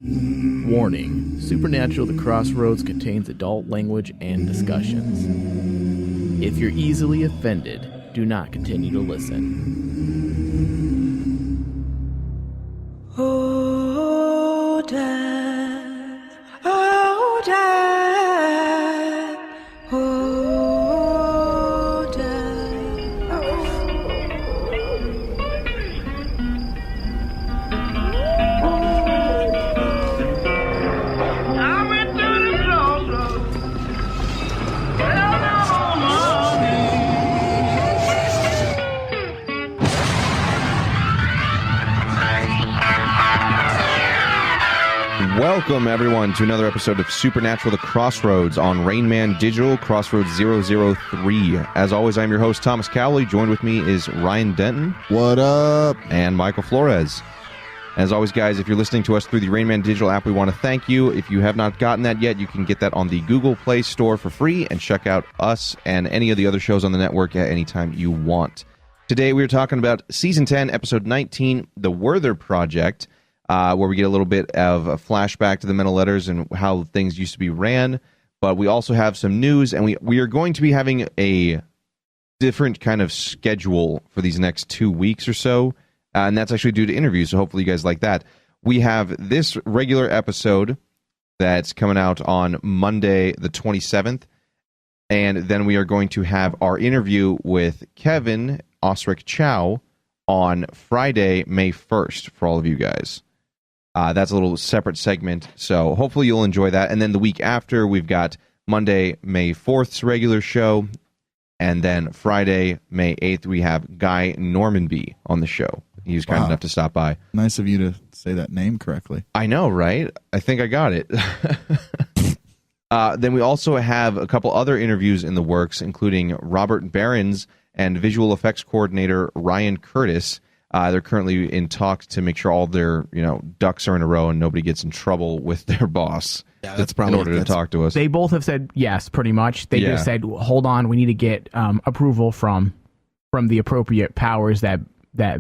Warning, Supernatural The Crossroads contains adult language and discussions. If you're easily offended, do not continue to listen. Oh, Dad. Oh, Dad. Oh, Dad. I went to the crossroads. Fell down on my Welcome, everyone, to another episode of Supernatural The Crossroads on Rain Man Digital, Crossroads 003. As always, I'm your host, Thomas Cowley. Joined with me is Ryan Denton. What up? And Michael Flores. As always, guys, if you're listening to us through the Rain Man Digital app, we want to thank you. If you have not gotten that yet, you can get that on the Google Play Store for free and check out us and any of the other shows on the network at any time you want. Today, we're talking about Season 10, Episode 19, The Werther Project, where we get a little bit of a flashback to the mental letters and how things used to be ran. But we also have some news, and we are going to be having a different kind of schedule for these next 2 weeks or so, and that's actually due to interviews, so hopefully you guys like that. We have this regular episode that's coming out on Monday the 27th, and then we are going to have our interview with Kevin Osric Chow on Friday, May 1st, for all of you guys. That's a little separate segment, so hopefully you'll enjoy that. And then the week after, we've got Monday, May 4th's regular show, and then Friday, May 8th, we have Guy Normanby on the show. He was kind enough to stop by. Nice of you to say that name correctly. I know, right? I think I got it. Then we also have a couple other interviews in the works, including Robert Behrens and visual effects coordinator Ryan Curtis. They're currently in talks to make sure all their ducks are in a row and nobody gets in trouble with their boss. Yeah, that's probably in order to talk to us. They both have said yes, pretty much. They just said, hold on, we need to get approval from the appropriate powers that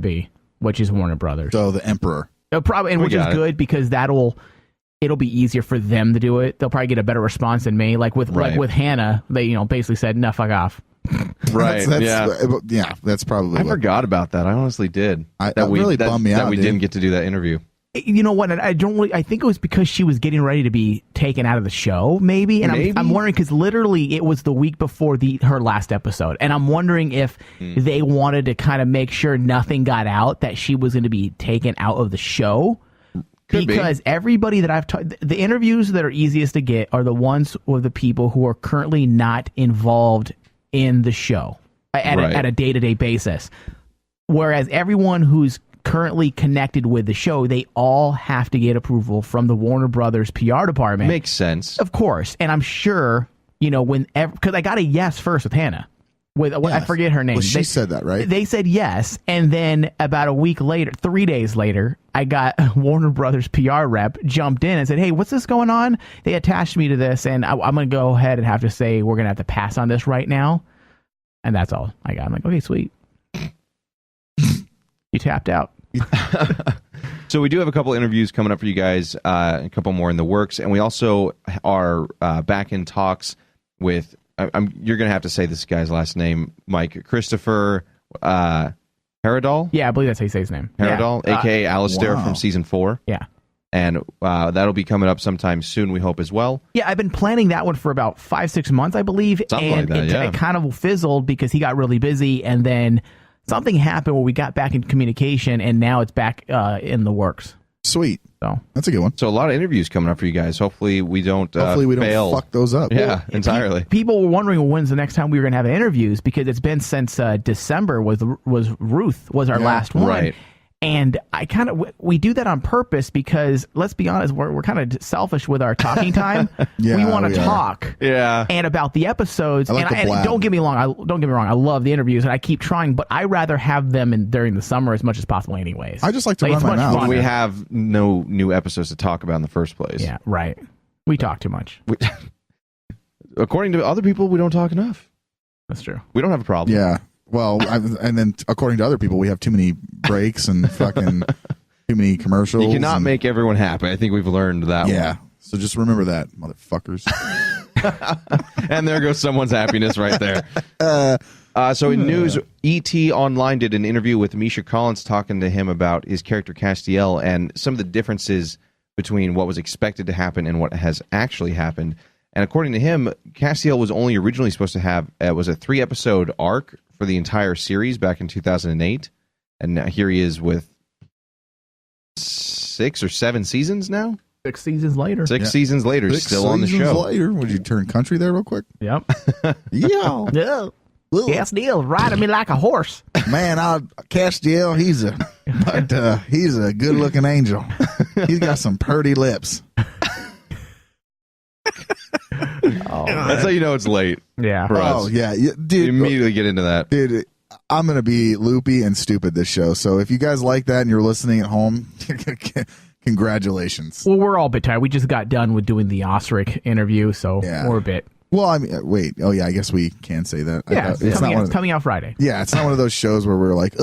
be, which is Warner Brothers. So the Emperor. Probably, and which is good because it'll be easier for them to do it. They'll probably get a better response than me. Like with Hannah, they basically said, no, fuck off. Right. That's probably. I forgot about that. I honestly did. That really bummed me out. That we didn't get to do that interview. You know what? I think it was because she was getting ready to be taken out of the show, maybe. And I'm wondering because literally it was the week before her last episode, and I'm wondering if they wanted to kind of make sure nothing got out that she was going to be taken out of the show. Because everybody that I've talked, the interviews that are easiest to get are the ones with the people who are currently not involved in the show at a day-to-day basis. Whereas everyone who's currently connected with the show, they all have to get approval from the Warner Brothers PR department. Makes sense. Of course. And I'm sure, because I got a yes first with Hannah. I forget her name. Well, she said that, right? They said yes, and then about a week later, 3 days later, I got Warner Brothers PR rep jumped in and said, hey, what's this going on? They attached me to this, and I'm going to go ahead and have to say we're going to have to pass on this right now. And that's all I got. I'm like, okay, sweet. You tapped out. So we do have a couple interviews coming up for you guys, a couple more in the works, and we also are back in talks with... you're going to have to say this guy's last name, Mike. Christopher Haradal? Yeah, I believe that's how you say his name. Haradal, a.k.a. Alistair from Season 4. Yeah. And that'll be coming up sometime soon, we hope, as well. Yeah, I've been planning that one for about 5-6 months, I believe. Something like that, it kind of fizzled because he got really busy, and then something happened where we got back in communication, and now it's back in the works. Sweet. So that's a good one. So a lot of interviews coming up for you guys. Hopefully we don't fail. Fuck those up. Yeah, entirely. People were wondering when's the next time we were going to have interviews because it's been since December was Ruth was our last one. Right. And we do that on purpose because let's be honest, we're kind of selfish with our talking time. We want to talk, and about the episodes. And don't get me wrong, I love the interviews and I keep trying, but I rather have them during the summer as much as possible, anyways. I just like to run my mouth. When we have no new episodes to talk about in the first place. Yeah, right. We talk too much. According to other people, we don't talk enough. That's true. We don't have a problem. Yeah. Well, and then according to other people, we have too many breaks and fucking Too many commercials. You cannot make everyone happy. I think we've learned that one. Yeah. So just remember that, motherfuckers. And there goes someone's happiness right there. So in news, E.T. Online did an interview with Misha Collins talking to him about his character Castiel and some of the differences between what was expected to happen and what has actually happened. And according to him, Castiel was only originally supposed to have was a 3-episode arc for the entire series back in 2008. And now here he is with 6 or 7 seasons now? 6 seasons later. 6 seasons later, 6 still on the seasons show. later, would you turn country there real quick? Yep. Yeah. Yeah. Castiel riding me like a horse. Man, Castiel, he's a good-looking angel. He's got some purty lips. That's how you know it's late. Yeah. For us. Oh, yeah. Dude. We immediately get into that. Dude, I'm going to be loopy and stupid this show. So if you guys like that and you're listening at home, congratulations. Well, we're all a bit tired. We just got done with doing the Osric interview, so we're a bit. Well, I mean, wait. Oh, yeah, I guess we can say that. Yeah, it's coming out Friday. Yeah, it's not one of those shows where we're like,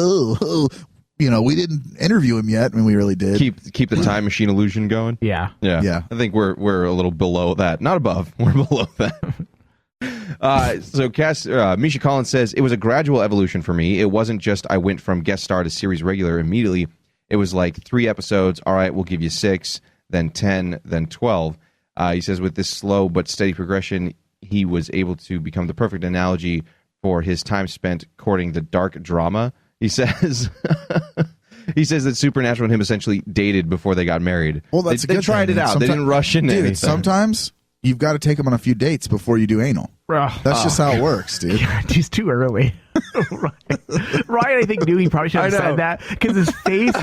we didn't interview him yet, and we really did. Keep the time machine illusion going. Yeah. Yeah. I think we're a little below that. Not above. We're below that. So Misha Collins says, it was a gradual evolution for me. It wasn't just I went from guest star to series regular immediately. It was like 3 episodes. All right, we'll give you 6, then 10, then 12. He says with this slow but steady progression, he was able to become the perfect analogy for his time spent courting the dark drama. He says that Supernatural and him essentially dated before they got married. Well, that's they tried it out. They didn't rush into anything. Sometimes you've got to take them on a few dates before you do anal. That's just how it works, dude. He's too early. Ryan, I think, knew he probably should have said that because his face,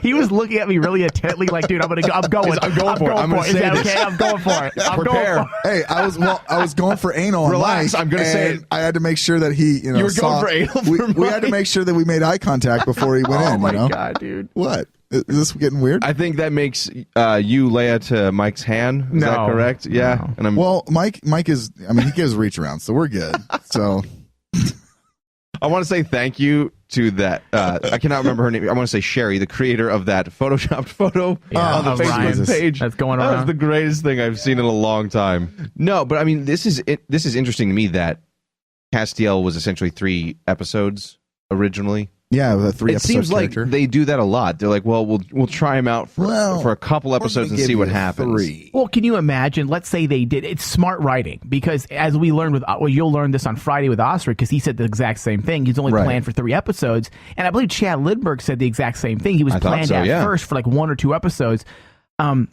he was looking at me really intently like, dude, I'm going for it. I'm going for it. Is that okay? I'm going for it. Prepare. Hey, I was going for anal on Relax, Mike, I'm going to say it. I had to make sure that he, You were going for anal we had to make sure that we made eye contact before he went in. Oh, my God, dude. What? Is this getting weird? I think that makes you Leia to Mike's hand. Is that correct? Yeah. No. And Mike is, he gives reach around, so we're good. So I want to say thank you to that. I cannot remember her name. I want to say Sherry, the creator of that photoshopped photo on the Facebook page. That's going around. That was the greatest thing I've seen in a long time. No, but this is interesting to me that Castiel was essentially 3 episodes originally. Yeah, the 3 episode seems character. like they do that a lot. They're like, well, we'll try him out for a couple episodes and see what happens. 3. Well, can you imagine? Let's say they did. It's smart writing because as we learned you'll learn this on Friday with Osric because he said the exact same thing. He's only planned for 3 episodes, and I believe Chad Lindbergh said the exact same thing. He was planned first for like 1 or 2 episodes. And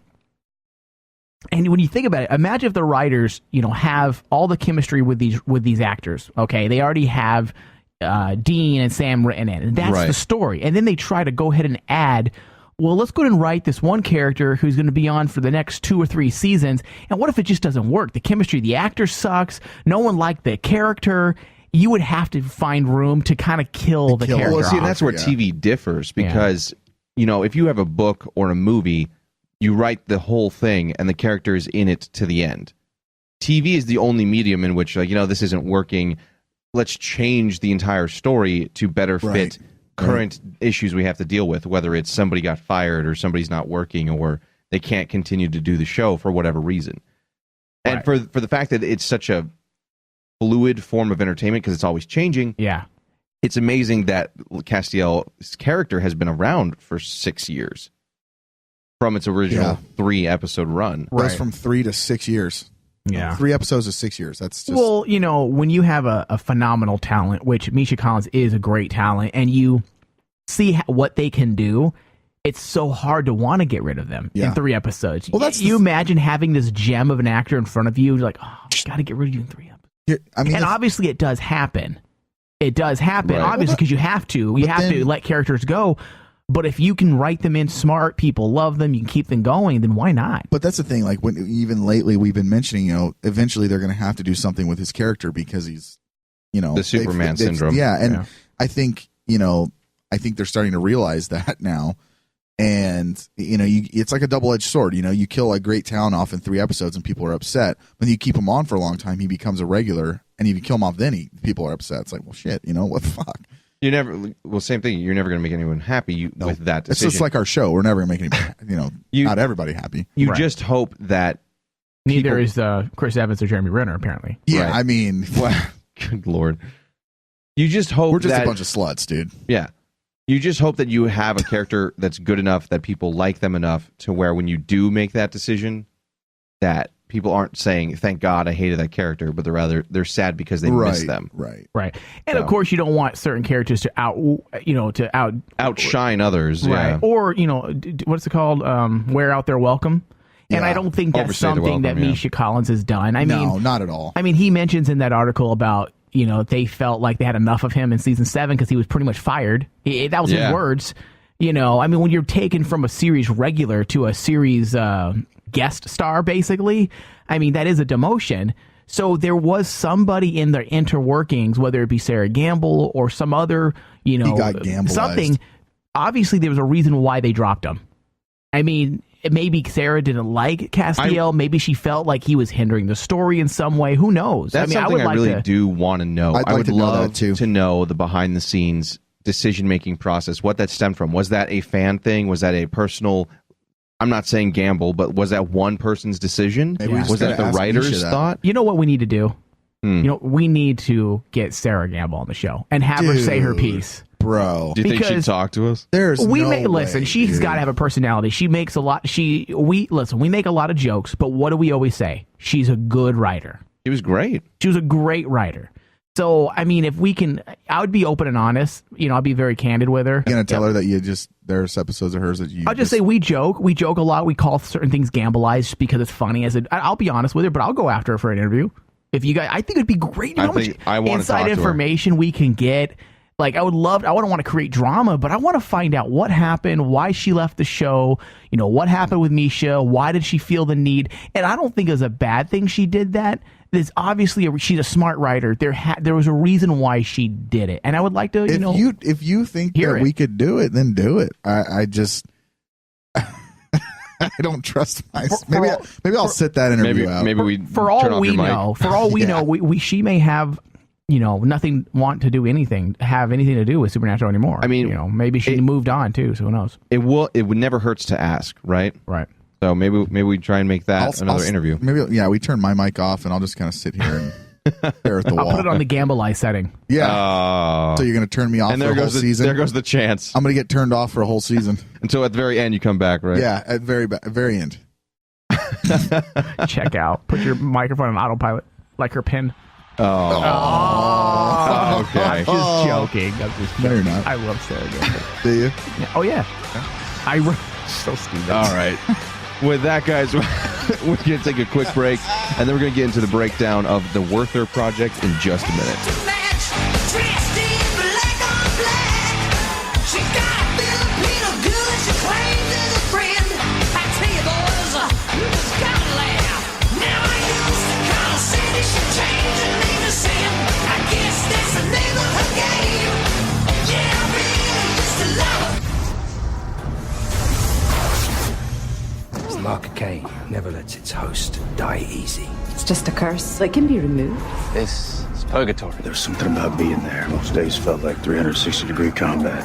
when you think about it, imagine if the writers, have all the chemistry with these actors. Okay, they already have Dean and Sam written in, and that's the story. And then they try to go ahead and add, well, let's go ahead and write this one character who's going to be on for the next 2 or 3 seasons. And what if it just doesn't work? The chemistry, the actor sucks. No one liked the character. You would have to find room to kind of kill the character. Well, see, and that's where TV differs because, if you have a book or a movie, you write the whole thing and the character is in it to the end. TV is the only medium in which, this isn't working. Let's change the entire story to better fit current issues we have to deal with, whether it's somebody got fired or somebody's not working or they can't continue to do the show for whatever reason. And for the fact that it's such a fluid form of entertainment because it's always changing, it's amazing that Castiel's character has been around for 6 years from its original 3-episode run. Goes from 3 to 6 years. Yeah. 3 episodes is 6 years. That's just... Well, when you have a phenomenal talent, which Misha Collins is a great talent, and you see what they can do, it's so hard to want to get rid of them in 3 episodes. Well, you imagine having this gem of an actor in front of you, you're like, oh, I got to get rid of you in 3 episodes. And obviously it does happen. It does happen, obviously, because you have to. You have to let characters go. But if you can write them in smart, people love them, you can keep them going, then why not? But that's the thing. Like even lately, we've been mentioning, eventually they're going to have to do something with his character because he's, the Superman syndrome. Yeah, and I think they're starting to realize that now. And it's like a double-edged sword. You kill a great talent off in 3 episodes, and people are upset. When you keep him on for a long time, he becomes a regular, and if you kill him off, then people are upset. It's like, well, shit. What the fuck? You never. Well, same thing. You're never going to make anyone happy with that decision. It's just like our show. We're never going to make any, not everybody happy. You just hope that neither is Chris Evans or Jeremy Renner, apparently. Yeah, Right. I mean, good Lord. You just hope we're just that, a bunch of sluts, dude. Yeah. You just hope that you have a character that's good enough that people like them enough to where when you do make that decision, that people aren't saying, thank God I hated that character, but they're sad because they miss them. Right. And of course you don't want certain characters to outshine others. Right. Yeah. Or, what's it called? Wear out their welcome. And I don't think that's Overstay the something that welcome, Misha Collins has done. I mean, no, not at all. I mean, he mentions in that article about, they felt like they had enough of him in season 7 because he was pretty much fired. That was his words. I mean, when you're taken from a series regular to a series guest star, basically, I mean, that is a demotion. So there was somebody in the interworkings, whether it be Sarah Gamble or some other, he got Gambleized. Something. Obviously, there was a reason why they dropped him. I mean, maybe Sarah didn't like Castiel. Maybe she felt like he was hindering the story in some way. Who knows? That's something I really do want to know. I would love to know the behind-the-scenes decision-making process, what that stemmed from. Was that a fan thing? Was that a personal... I'm not saying gamble, but was that one person's decision? Was that the writer's thought? You know what we need to do? We need to get Sarah Gamble on the show and have her say her piece. Bro. Do you think she'd talk to us? Listen, she's got to have a personality. She makes a lot. We make a lot of jokes, but what do we always say? She's a good writer. She was great. She was a great writer. So, I mean, if we can, I would be open and honest. I'll be very candid with her. You're going to tell her that there's episodes of hers that you... I'll just say we joke. We joke a lot. We call certain things Gambleized because it's funny. I'll be honest with her, but I'll go after her for an interview. If you guys, I think it'd be great. You know how much inside information we can get. Like, I wouldn't want to create drama, but I want to find out what happened, why she left the show, what happened with Misha, why did she feel the need? And I don't think it was a bad thing she did that. There's obviously she's a smart writer. There was a reason why she did it, and I would like to. If you think that we could do it, then do it. I just I don't trust myself. Maybe I'll sit that interview out. Maybe we for all we know. For all we know, she may have nothing have anything to do with Supernatural anymore. I mean, maybe she moved on too. So who knows? It would never hurts to ask, right? Right. So maybe we try and make that another interview. Maybe we turn my mic off and I'll just kind of sit here and stare at the wall. I'll put it on the Gambleized setting. Yeah. So you're going to turn me off for a whole season? There goes the chance. I'm going to get turned off for a whole season. Until at the very end you come back, right? Yeah, at very end. Check out. Put your microphone on autopilot, like her pin. Oh. Okay. I'm just joking. No, you're not. I love Sarah Gamble. Do you? Yeah. Oh, yeah. So stupid. All right. With that, guys, we're going to take a quick break, and then we're going to get into the breakdown of the Werther Project in just a minute. Mark of Cain never lets its host die easy. It's just a curse. It can be removed. This is purgatory. There's something about being there. Most days felt like 360-degree combat.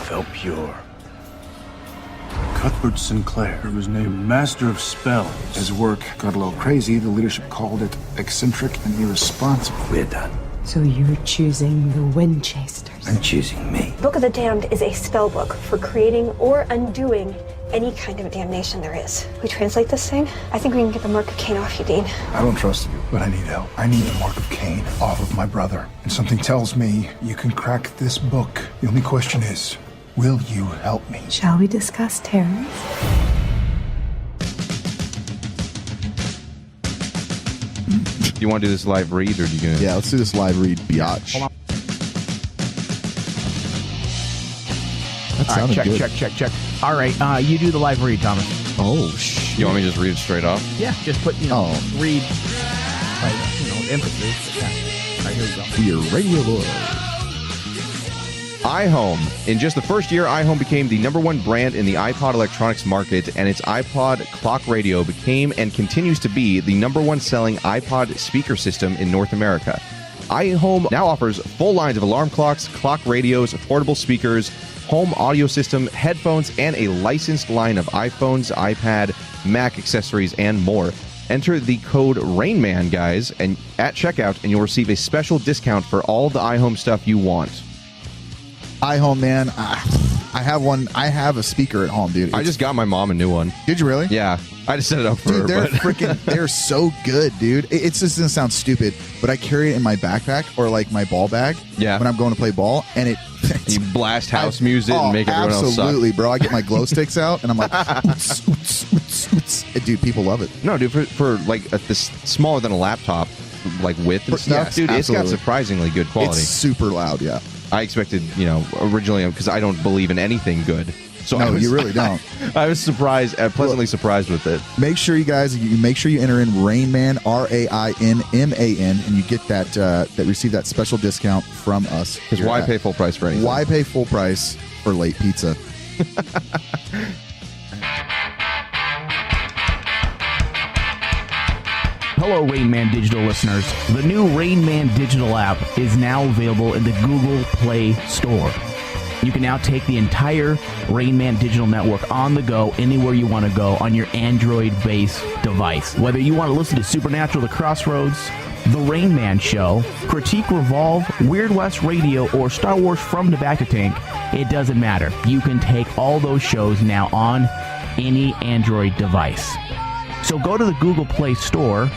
Felt pure. Cuthbert Sinclair was named Master of Spells. His work got a little crazy. The leadership called it eccentric and irresponsible. We're done. So you're choosing the Winchesters. And choosing me. Book of the Damned is a spell book for creating or undoing any kind of damnation there is. We translate this thing? I think we can get the Mark of Cain off you, Dean. I don't trust you, but I need help. I need the Mark of Cain off of my brother. And something tells me you can crack this book. The only question is, will you help me? Shall we discuss terrors? Do you want to do this live read, or do you gonna... Yeah, let's do this live read, biatch. Hold on. That sounded good. Check. All right, you do the live read, Thomas. Oh, shit. You want me to just read it straight off? Yeah, just put, read, emphasis. Yeah. All right, here we go. We are Radio Lord. iHome. In just the first year, iHome became the #1 brand in the iPod electronics market, and its iPod clock radio became and continues to be the #1 selling iPod speaker system in North America. iHome now offers full lines of alarm clocks, clock radios, portable speakers, home audio system, headphones, and a licensed line of iPhones, iPad, Mac accessories, and more. Enter the code RAINMAN, guys, and at checkout, and you'll receive a special discount for all the iHome stuff you want. iHome, man. I have one. I have a speaker at home, dude. I just got my mom a new one. Did you really? Yeah. I just set it up for her. Dude, they're but freaking, they're so good, dude. It's just going to sound stupid, but I carry it in my backpack or like my ball bag when I'm going to play ball, and you blast house music and make everyone else suck. Absolutely, bro. I get my glow sticks out, and I'm like, oots, oots, oots, oots. Dude, people love it. No, dude, for like this smaller than a laptop, like width and stuff, yes, dude, absolutely. It's got surprisingly good quality. It's super loud, yeah. I expected, originally, because I don't believe in anything good. So no, you really don't. I was surprised, pleasantly surprised with it. Make sure you guys, enter in Rainman, RAINMAN, and you get that receive that special discount from us. Because why pay full price for anything? Why pay full price for late pizza? Hello, Rain Man Digital listeners. The new Rain Man Digital app is now available in the Google Play Store. You can now take the entire Rain Man Digital Network on the go, anywhere you want to go, on your Android-based device. Whether you want to listen to Supernatural, The Crossroads, The Rain Man Show, Critique Revolve, Weird West Radio, or Star Wars From the Back to Tank, it doesn't matter. You can take all those shows now on any Android device. So go to the Google Play Store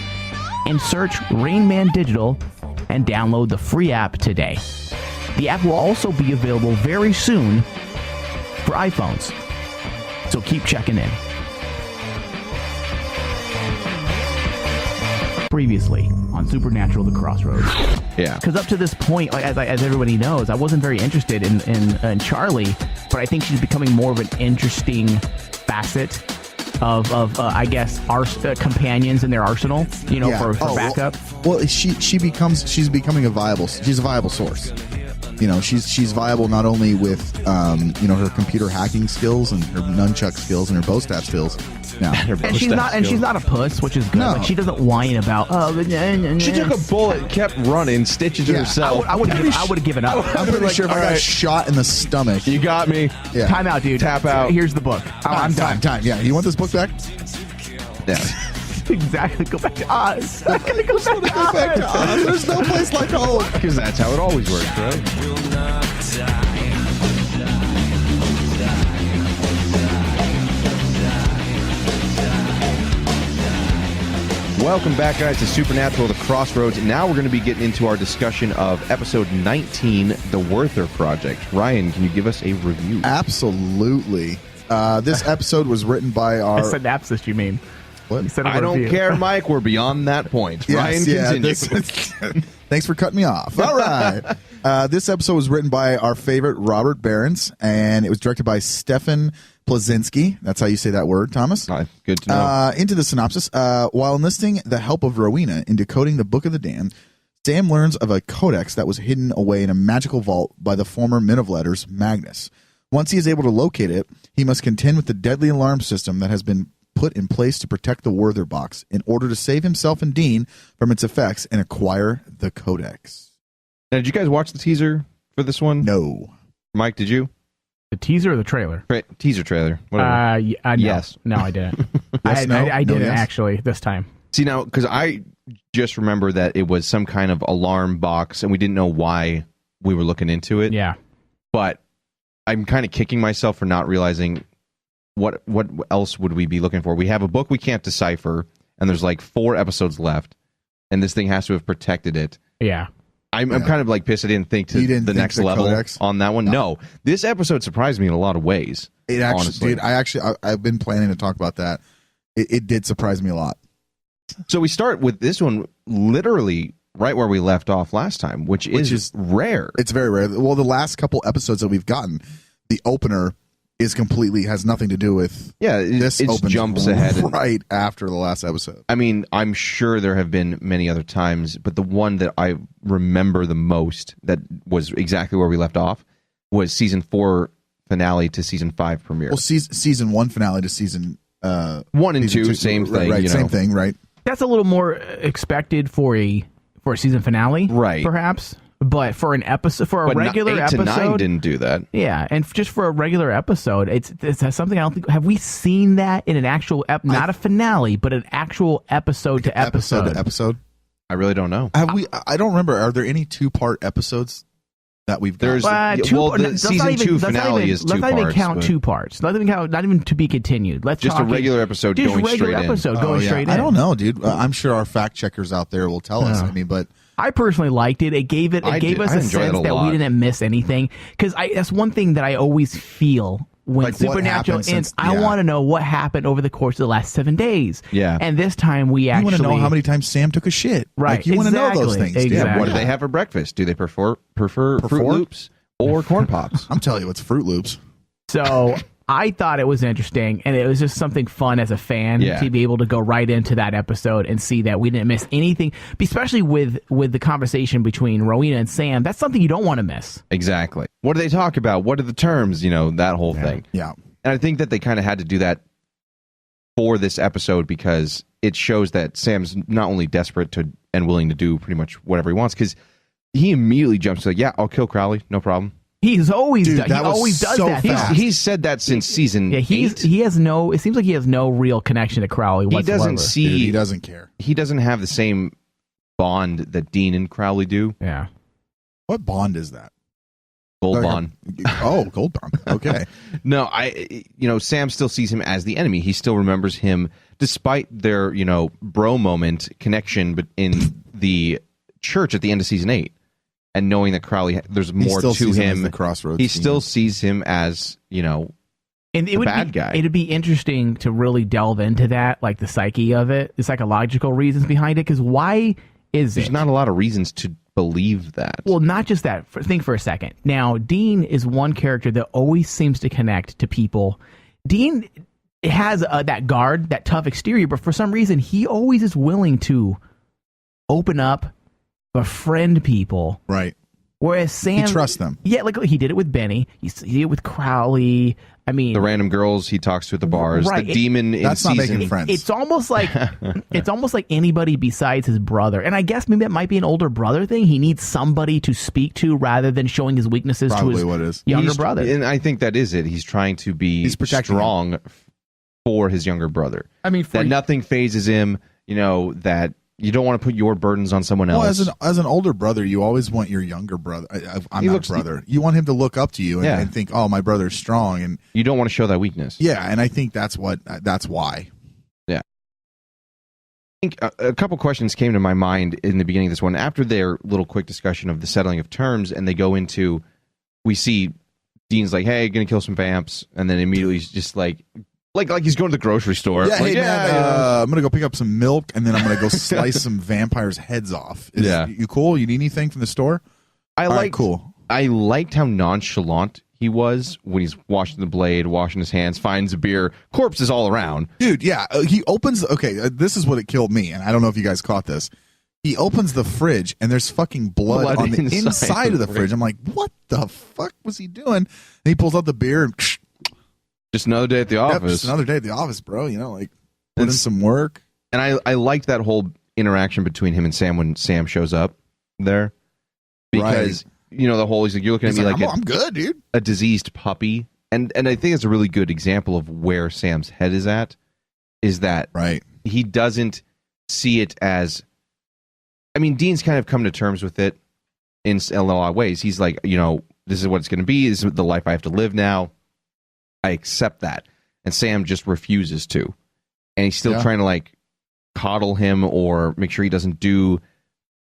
and search Rain Man Digital and download the free app today. The app will also be available very soon for iPhones. So keep checking in. Previously on Supernatural, The Crossroads. Yeah. Because up to this point, like, as everybody knows, I wasn't very interested in Charlie, but I think she's becoming more of an interesting facet of I guess, our companions in their arrsonal, for backup. Well, she's becoming a viable source. She's viable not only with her computer hacking skills and her nunchuck skills and her bow staff skills. Now, she's not a puss, which is good. No. Like, she doesn't whine about. She took a bullet, kept running, stitched it herself. I would have given up. I'm pretty sure if I got shot in the stomach. You got me. Yeah. Time out, dude. Tap out. Here's the book. I'm done. Time. Yeah. You want this book back? Yeah. Exactly. Go back to Oz. I'm gonna go back to Oz. There's no place like home. Because that's how it always works, right? Welcome back, guys, to Supernatural, The Crossroads. Now we're going to be getting into our discussion of episode 19, The Werther Project. Ryan, can you give us a review? Absolutely. This episode was written by our... Synapsis, you mean? What? I don't care, Mike. We're beyond that point. Ryan, continue. Thanks for cutting me off. All right. This episode was written by our favorite Robert Behrens, and it was directed by Stefan Plazinski. That's how you say that word, Thomas. Good to know. Into the synopsis. While enlisting the help of Rowena in decoding the Book of the Damned, Sam learns of a codex that was hidden away in a magical vault by the former Men of Letters, Magnus. Once he is able to locate it, he must contend with the deadly alarm system that has been put in place to protect the Werther box in order to save himself and Dean from its effects and acquire the codex. Now, did you guys watch the teaser for this one? No. Mike, did you? The teaser or the trailer? Teaser trailer. No. Yes. No, I didn't. Yes, I didn't actually this time. See, now, because I just remember that it was some kind of alarm box, and we didn't know why we were looking into it. Yeah. But I'm kind of kicking myself for not realizing what else would we be looking for. We have a book we can't decipher, and there's like 4 episodes left, and this thing has to have protected it. Yeah. I'm kind of like pissed I didn't think to the next level codex? On that one. No. This episode surprised me in a lot of ways. It actually, honestly. dude, I've been planning to talk about that. It did surprise me a lot. So we start with this one literally right where we left off last time, which is rare. It's very rare. Well, the last couple episodes that we've gotten, the opener has nothing to do with this. It jumps ahead right after the last episode. I mean, I'm sure there have been many other times, but the one that I remember the most that was exactly where we left off was season 4 finale to season 5 premiere. Well, season 1 finale to season 1 and 2, same thing. Right, same thing, right? That's a little more expected for a for a season finale, right? Perhaps, but for an episode, for a but regular 8 episode, to 9 didn't do that. Yeah, and just for a regular episode, it's something I don't think. Have we seen that in an actual not a finale, but an actual episode to episode? I really don't know. Have we? I don't remember. Are there any 2-part episodes that we've got? The season 2 finale is 2 parts. Let's not even count 2 parts. Not even to be continued. Let's just a regular episode going straight in. Straight in. I don't know, dude. I'm sure our fact checkers out there will tell us. I mean, but I personally liked it. It gave us a sense that we didn't miss anything. Because that's one thing that I always feel when like Supernatural ends. I want to know what happened over the course of the last 7 days. Yeah. And this time we actually... You want to know how many times Sam took a shit. Right. Like, you want to know those things. Exactly. Yeah. What do they have for breakfast? Do they prefer Fruit Loops or Corn Pops? I'm telling you, it's Fruit Loops. So... I thought it was interesting, and it was just something fun as a fan to be able to go right into that episode and see that we didn't miss anything, especially with the conversation between Rowena and Sam. That's something you don't want to miss. Exactly. What do they talk about? What are the terms? That whole thing. Yeah. And I think that they kind of had to do that for this episode because it shows that Sam's not only desperate to and willing to do pretty much whatever he wants, because he immediately jumps to like, yeah, I'll kill Crowley, no problem. He's always he always does that. He's said that since season 8. He has no. It seems like he has no real connection to Crowley whatsoever. He doesn't care. He doesn't have the same bond that Dean and Crowley do. Yeah. What bond is that? Gold bond. Oh, gold bond. Okay. No, Sam still sees him as the enemy. He still remembers him, despite their bro moment connection, but in the church at the end of season 8. And knowing that Crowley, there's more to him. The Crossroads he still sees him as, and it would bad guy. It'd be interesting to really delve into that, like the psyche of it, the psychological reasons behind it. Because why is There's not a lot of reasons to believe that. Well, not just that. Think for a second. Now, Dean is one character that always seems to connect to people. Dean has that guard, that tough exterior, but for some reason, he always is willing to open up, befriend people, right? Whereas Sam, he trusts them. Yeah, like he did it with Benny. He did it with Crowley. I mean, the random girls he talks to at the bars. Right. The demon in that's season. Not making friends. It's almost like anybody besides his brother. And I guess maybe it might be an older brother thing. He needs somebody to speak to rather than showing his weaknesses to his younger brother. And I think that is it. He's trying to be strong for his younger brother. I mean, that nothing phases him. That. You don't want to put your burdens on someone else. Well, as an older brother, you always want your younger brother. I'm not brother. You want him to look up to you and think, "Oh, my brother's strong," and you don't want to show that weakness. Yeah, and I think that's why. Yeah. I think a couple questions came to my mind in the beginning of this one after their little quick discussion of the settling of terms, and they go into. We see Dean's like, "Hey, gonna kill some vamps," and then immediately he's just like he's going to the grocery store. Yeah, hey, man, I'm going to go pick up some milk, and then I'm going to go slice some vampires' heads off. You cool? You need anything from the store? Cool. I liked how nonchalant he was when he's washing the blade, washing his hands, finds a beer, corpses all around. Dude, yeah. He opens... Okay, this is what it killed me, and I don't know if you guys caught this. He opens the fridge, and there's fucking blood on the inside of the fridge. I'm like, what the fuck was he doing? And he pulls out the beer and... Just another day at the office. Just another day at the office, bro. Put in some work. And I liked that whole interaction between him and Sam when Sam shows up there. Because, the whole, he's like, you're looking at me like I'm good, dude. A diseased puppy. And I think it's a really good example of where Sam's head is at. Is that he doesn't see it as... I mean, Dean's kind of come to terms with it in a lot of ways. He's like, this is what it's going to be. This is the life I have to live now. I accept that. And Sam just refuses to. And he's still trying to coddle him or make sure he doesn't do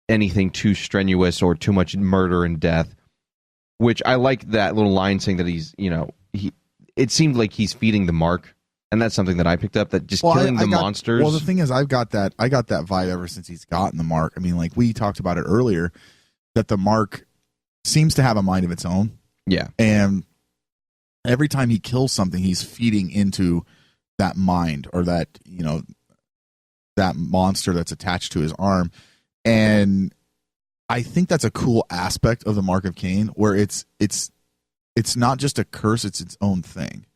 anything too strenuous or too much murder and death. Which I like that little line saying that he's, it seemed like he's feeding the mark. And that's something that I picked up, that just killing the monsters. Well, the thing is, I got that vibe ever since he's gotten the mark. I mean, we talked about it earlier, that the mark seems to have a mind of its own. Yeah. And every time he kills something, he's feeding into that mind or that, that monster that's attached to his arm. And I think that's a cool aspect of the Mark of Cain, where it's not just a curse, it's its own thing.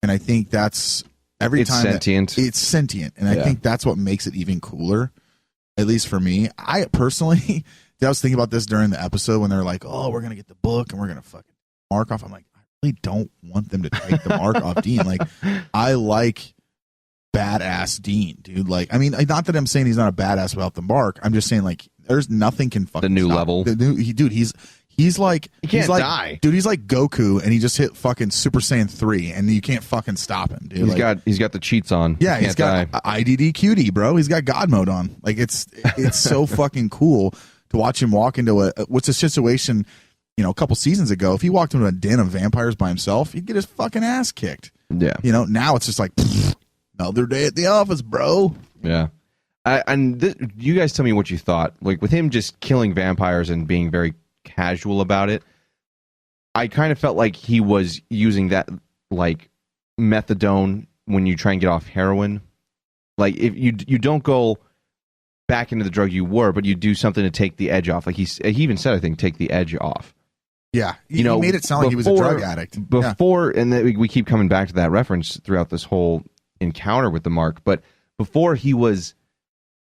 And I think that's it's sentient. And I think that's what makes it even cooler. at least for me. I personally, I was thinking about this during the episode when they're like, "Oh, we're gonna get the book and we're gonna fucking mark off." I'm like, I really don't want them to take the mark off Dean. Like, I like badass Dean, dude. Like, I mean, not that I'm saying he's not a badass without the mark. I'm just saying, like, there's nothing can fucking the new stop. level. Dude, he's like he can't like, die. Dude, he's like Goku, and he just hit fucking Super Saiyan 3, and you can't fucking stop him, dude. He's got the cheats on. Yeah, he's got IDD cutie, bro. He's got God mode on. Like, it's so fucking cool to watch him walk into what's a situation, a couple seasons ago. If he walked into a den of vampires by himself, he'd get his fucking ass kicked. Yeah. Now it's just like, another day at the office, bro. Yeah. You guys tell me what you thought. Like, with him just killing vampires and being very casual about it, I kind of felt like he was using that, like, methadone when you try and get off heroin. Like, if you don't go back into the drug you were, but you do something to take the edge off. Like, he even said, I think, take the edge off. Yeah, he made it sound like he was a drug addict. Before, and we keep coming back to that reference throughout this whole encounter with the mark, but before he was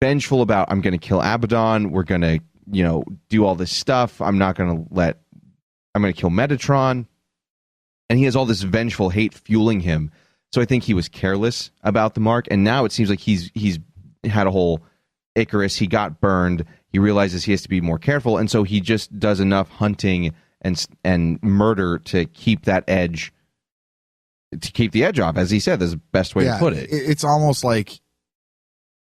vengeful about, I'm going to kill Abaddon, we're going to, do all this stuff, I'm going to kill Metatron, and he has all this vengeful hate fueling him. So I think he was careless about the mark, and now it seems like he's had a whole Icarus, he got burned, he realizes he has to be more careful, and so he just does enough hunting and murder to keep that edge, to keep the edge off, as he said. That's the best way to put it. It's almost like,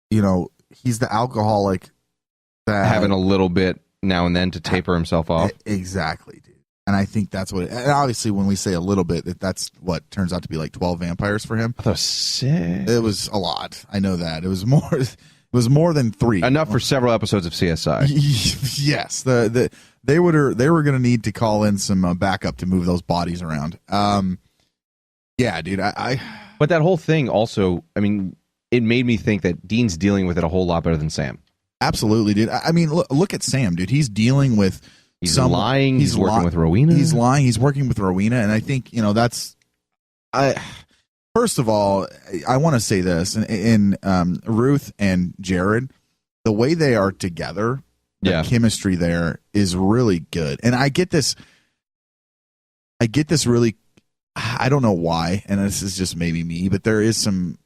he's the alcoholic that having a little bit now and then to taper himself off. Exactly, dude. And I think that's what. And obviously, when we say a little bit, that's what turns out to be like 12 vampires for him. I thought it was 6. It was a lot. I know that it was more. It was more than 3. Enough for several episodes of CSI. Yes, they were going to need to call in some backup to move those bodies around. Yeah, dude. But that whole thing also, I mean, it made me think that Dean's dealing with it a whole lot better than Sam. Absolutely, dude. I mean, look at Sam, dude. He's dealing with. He's lying. He's working with Rowena. He's lying. He's working with Rowena, and I think that's. First of all, I want to say this in Ruth and Jared, the way they are together, the chemistry there is really good, and I get this really. I don't know why, and this is just maybe me, but there's some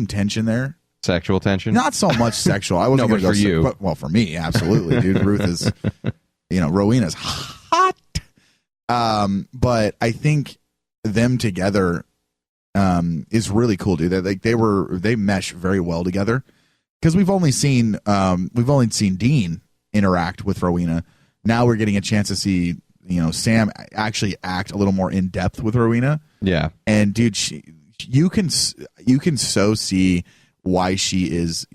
tension there. Sexual tension? Not so much sexual. I wasn't no, but for you. But, well, for me, absolutely, dude. Ruth is, Rowena's hot. But I think them together is really cool, dude. They mesh very well together because we've only seen Dean interact with Rowena. Now we're getting a chance to see Sam actually act a little more in depth with Rowena. Yeah, and dude, you can so see why she is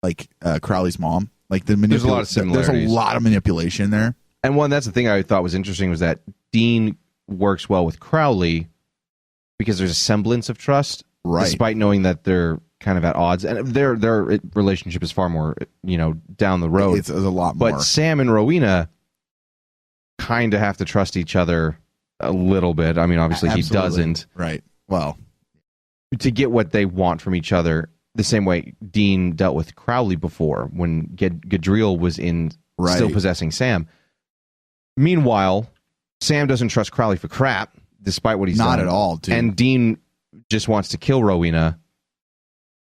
like Crowley's mom. Like there's a lot of similarities. There's a lot of manipulation there. And that's the thing I thought was interesting was that Dean works well with Crowley because there's a semblance of trust, right? Despite knowing that they're kind of at odds, and their relationship is far more down the road. It's a lot more. But Sam and Rowena kind of have to trust each other a little bit. I mean, obviously he doesn't. Right. Well, to get what they want from each other, the same way Dean dealt with Crowley before when Gadriel was still possessing Sam. Meanwhile, Sam doesn't trust Crowley for crap, despite what he's done. Not at all, dude. And Dean just wants to kill Rowena,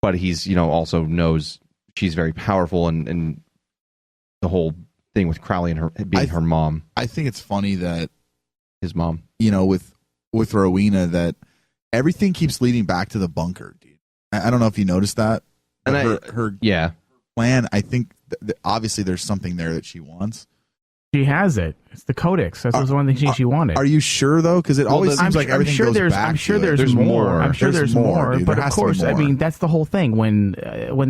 but he's also knows she's very powerful and the whole thing with Crowley and her being her mom. I think it's funny that his mom, with Rowena, that everything keeps leading back to the bunker, dude. I don't know if you noticed that. And her plan, I think obviously there's something there that she wants. She has it. It's the Codex. That's the one thing she wanted. Are you sure though? Because it always seems like everything goes back. I'm sure there's more. I'm sure there's more. Dude, but of course, I mean that's the whole thing. When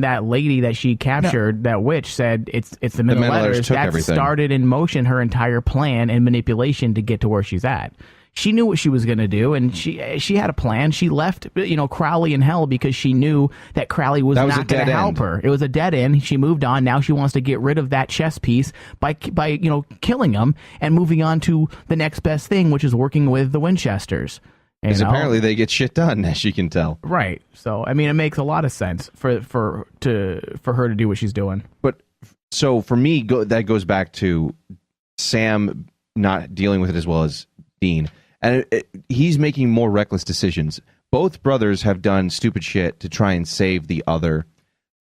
that lady that she captured, that witch, said it's the middle letters, that started in motion her entire plan and manipulation to get to where she's at. She knew what she was going to do, and she had a plan. She left, Crowley in hell because she knew that Crowley was not going to help her. It was a dead end. She moved on. Now she wants to get rid of that chess piece by killing him and moving on to the next best thing, which is working with the Winchesters. Because apparently they get shit done, as you can tell. Right. So I mean, it makes a lot of sense for her to do what she's doing. But So for me, that goes back to Sam not dealing with it as well as Dean. And he's making more reckless decisions. Both brothers have done stupid shit to try and save the other.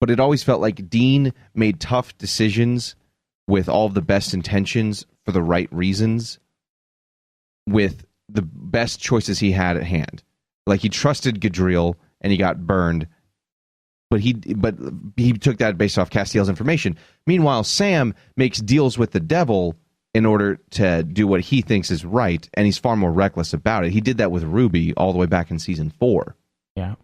But it always felt like Dean made tough decisions with all of the best intentions for the right reasons, with the best choices he had at hand. Like, he trusted Gadriel and he got burned, but he took that based off Castiel's information. Meanwhile, Sam makes deals with the devil in order to do what he thinks is right, and he's far more reckless about it. He did that with Ruby all the way back in season 4. Yeah.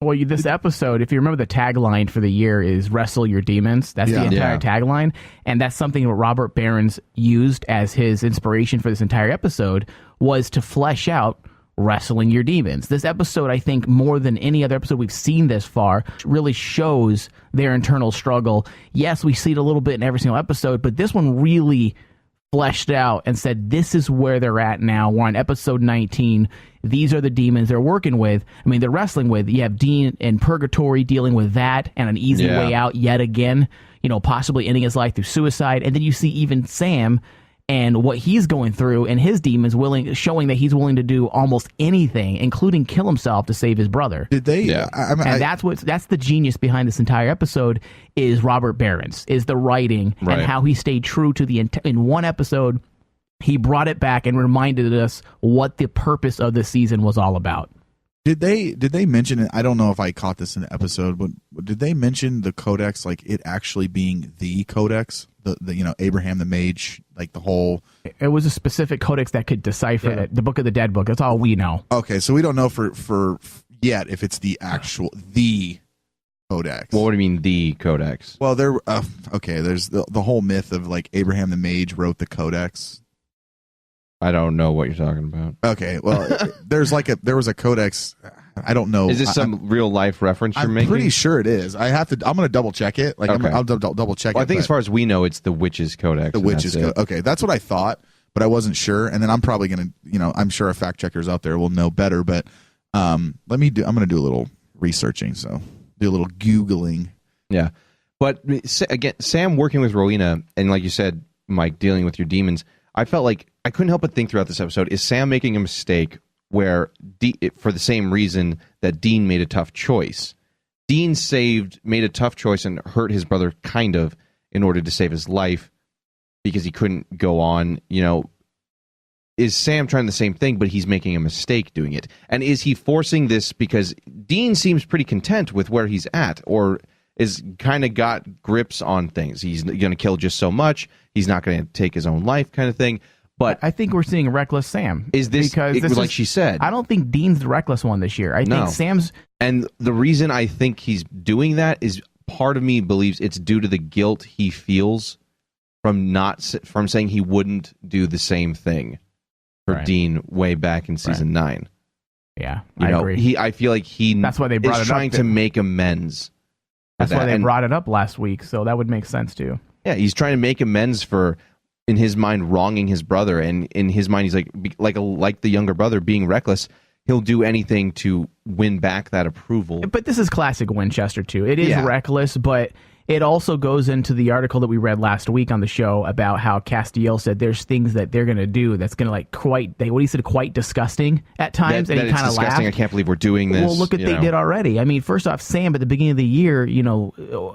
Well, this episode, if you remember, the tagline for the year is "Wrestle Your Demons." That's the entire tagline, and that's something that Robert Behrens used as his inspiration for this entire episode, was to flesh out wrestling your demons. This episode, I think, more than any other episode we've seen this far, really shows their internal struggle. Yes, we see it a little bit in every single episode, but this one really fleshed out and said, this is where they're at now. We're on episode 19. These are the demons they're working with. I mean, they're wrestling with. You have Dean in purgatory dealing with that and an easy way out yet again, possibly ending his life through suicide. And then you see even Sam and what he's going through and his demons showing that he's willing to do almost anything, including kill himself to save his brother. Did they? Yeah. That's the genius behind this entire episode, is Robert Behrens, is the writing and how he stayed true to in one episode. He brought it back and reminded us what the purpose of the season was all about. Did they mention it? I don't know if I caught this in the episode, but did they mention the codex, like it actually being the codex, the Abraham the Mage, like the whole? It was a specific codex that could decipher it, the Book of the Dead book. That's all we know. Okay, so we don't know for yet if it's the actual the codex. Well, what do you mean the codex? Well, there's the whole myth of like Abraham the Mage wrote the codex. I don't know what you're talking about. Okay, well, there was a codex. I don't know. Is this some real life reference you're making? I'm pretty sure it is. I'm going to double check it. Like, okay. I'll double check it. I think as far as we know, it's the Witches Codex. The Witches Codex. Okay, that's what I thought, but I wasn't sure. And then I'm probably going to, I'm sure fact checkers out there will know better. But I'm going to do a little researching. So do a little Googling. Yeah, but again, Sam working with Rowena, and like you said, Mike, dealing with your demons. I felt like I couldn't help but think throughout this episode, is Sam making a mistake where, for the same reason that Dean made a tough choice? Dean made a tough choice and hurt his brother kind of in order to save his life because he couldn't go on. Is Sam trying the same thing, but he's making a mistake doing it? And is he forcing this because Dean seems pretty content with where he's at, or is kind of got grips on things? He's going to kill just so much. He's not going to take his own life, kind of thing. But I think we're seeing reckless Sam. Is this because like she said? I don't think Dean's the reckless one this year. I think Sam's. And the reason I think he's doing that is part of me believes it's due to the guilt he feels from saying he wouldn't do the same thing for Dean way back in season 9. Yeah, I agree. I feel like that's why they brought it up. Trying to make amends. That's why they brought it up last week. So that would make sense too. Yeah, he's trying to make amends for, in his mind, wronging his brother, and in his mind, he's like the younger brother being reckless. He'll do anything to win back that approval. But this is classic Winchester too. It is reckless, but it also goes into the article that we read last week on the show about how Castiel said there's things that they're going to do that's going to quite disgusting at times, and he kind of laughed. I can't believe we're doing this. Well, look what they did already. I mean, first off, Sam at the beginning of the year,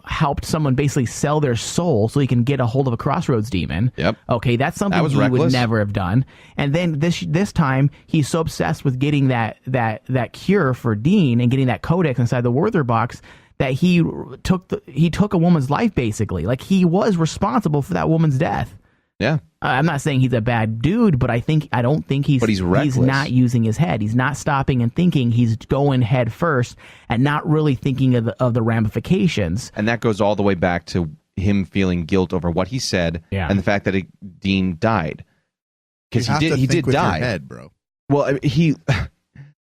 helped someone basically sell their soul so he can get a hold of a Crossroads demon. Yep. Okay, that's something he would never have done. And then this time, he's so obsessed with getting that cure for Dean and getting that codex inside the Werther box that he took a woman's life, basically. Like, he was responsible for that woman's death. Yeah. I'm not saying he's a bad dude, but I don't think he's not using his head. He's not stopping and thinking. He's going head first and not really thinking of the ramifications. And that goes all the way back to him feeling guilt over what he said and the fact that Dean died. Because he did die. Your head, bro. Well,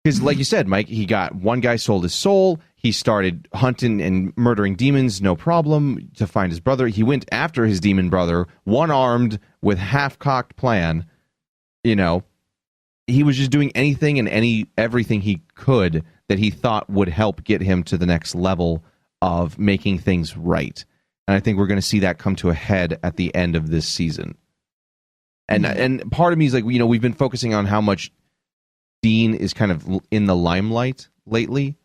because like you said, Mike, he got one guy sold his soul. He started hunting and murdering demons, no problem, to find his brother. He went after his demon brother, one-armed, with half-cocked plan. He was just doing anything and everything he could that he thought would help get him to the next level of making things right. And I think we're going to see that come to a head at the end of this season. And part of me is like, we've been focusing on how much Dean is kind of in the limelight lately,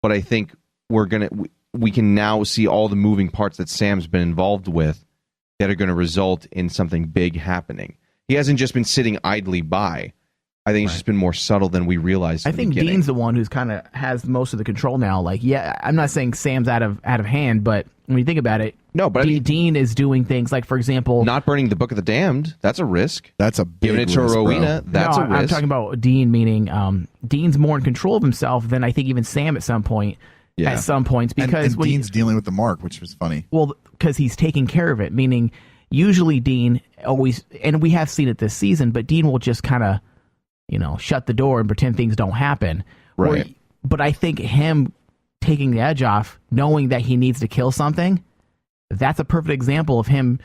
but I think we can now see all the moving parts that Sam's been involved with that are going to result in something big happening. He hasn't just been sitting idly by. I think it's just been more subtle than we realized. I think Dean's the one who's kind of has most of the control now. Like, I'm not saying Sam's out of hand, but when you think about it, no, but Dean is doing things like, for example, not burning the Book of the Damned. That's a risk. That's a big giving it to risk, Rowena. Bro. That's a risk. I'm talking about Dean, meaning Dean's more in control of himself than I think even Sam at some point. Yeah. At some points, because and Dean's dealing with the mark, which was funny. Well, because he's taking care of it. Meaning, usually Dean always, and we have seen it this season, but Dean will just kind of, shut the door and pretend things don't happen. Right. But I think him taking the edge off, knowing that he needs to kill something, that's a perfect example of him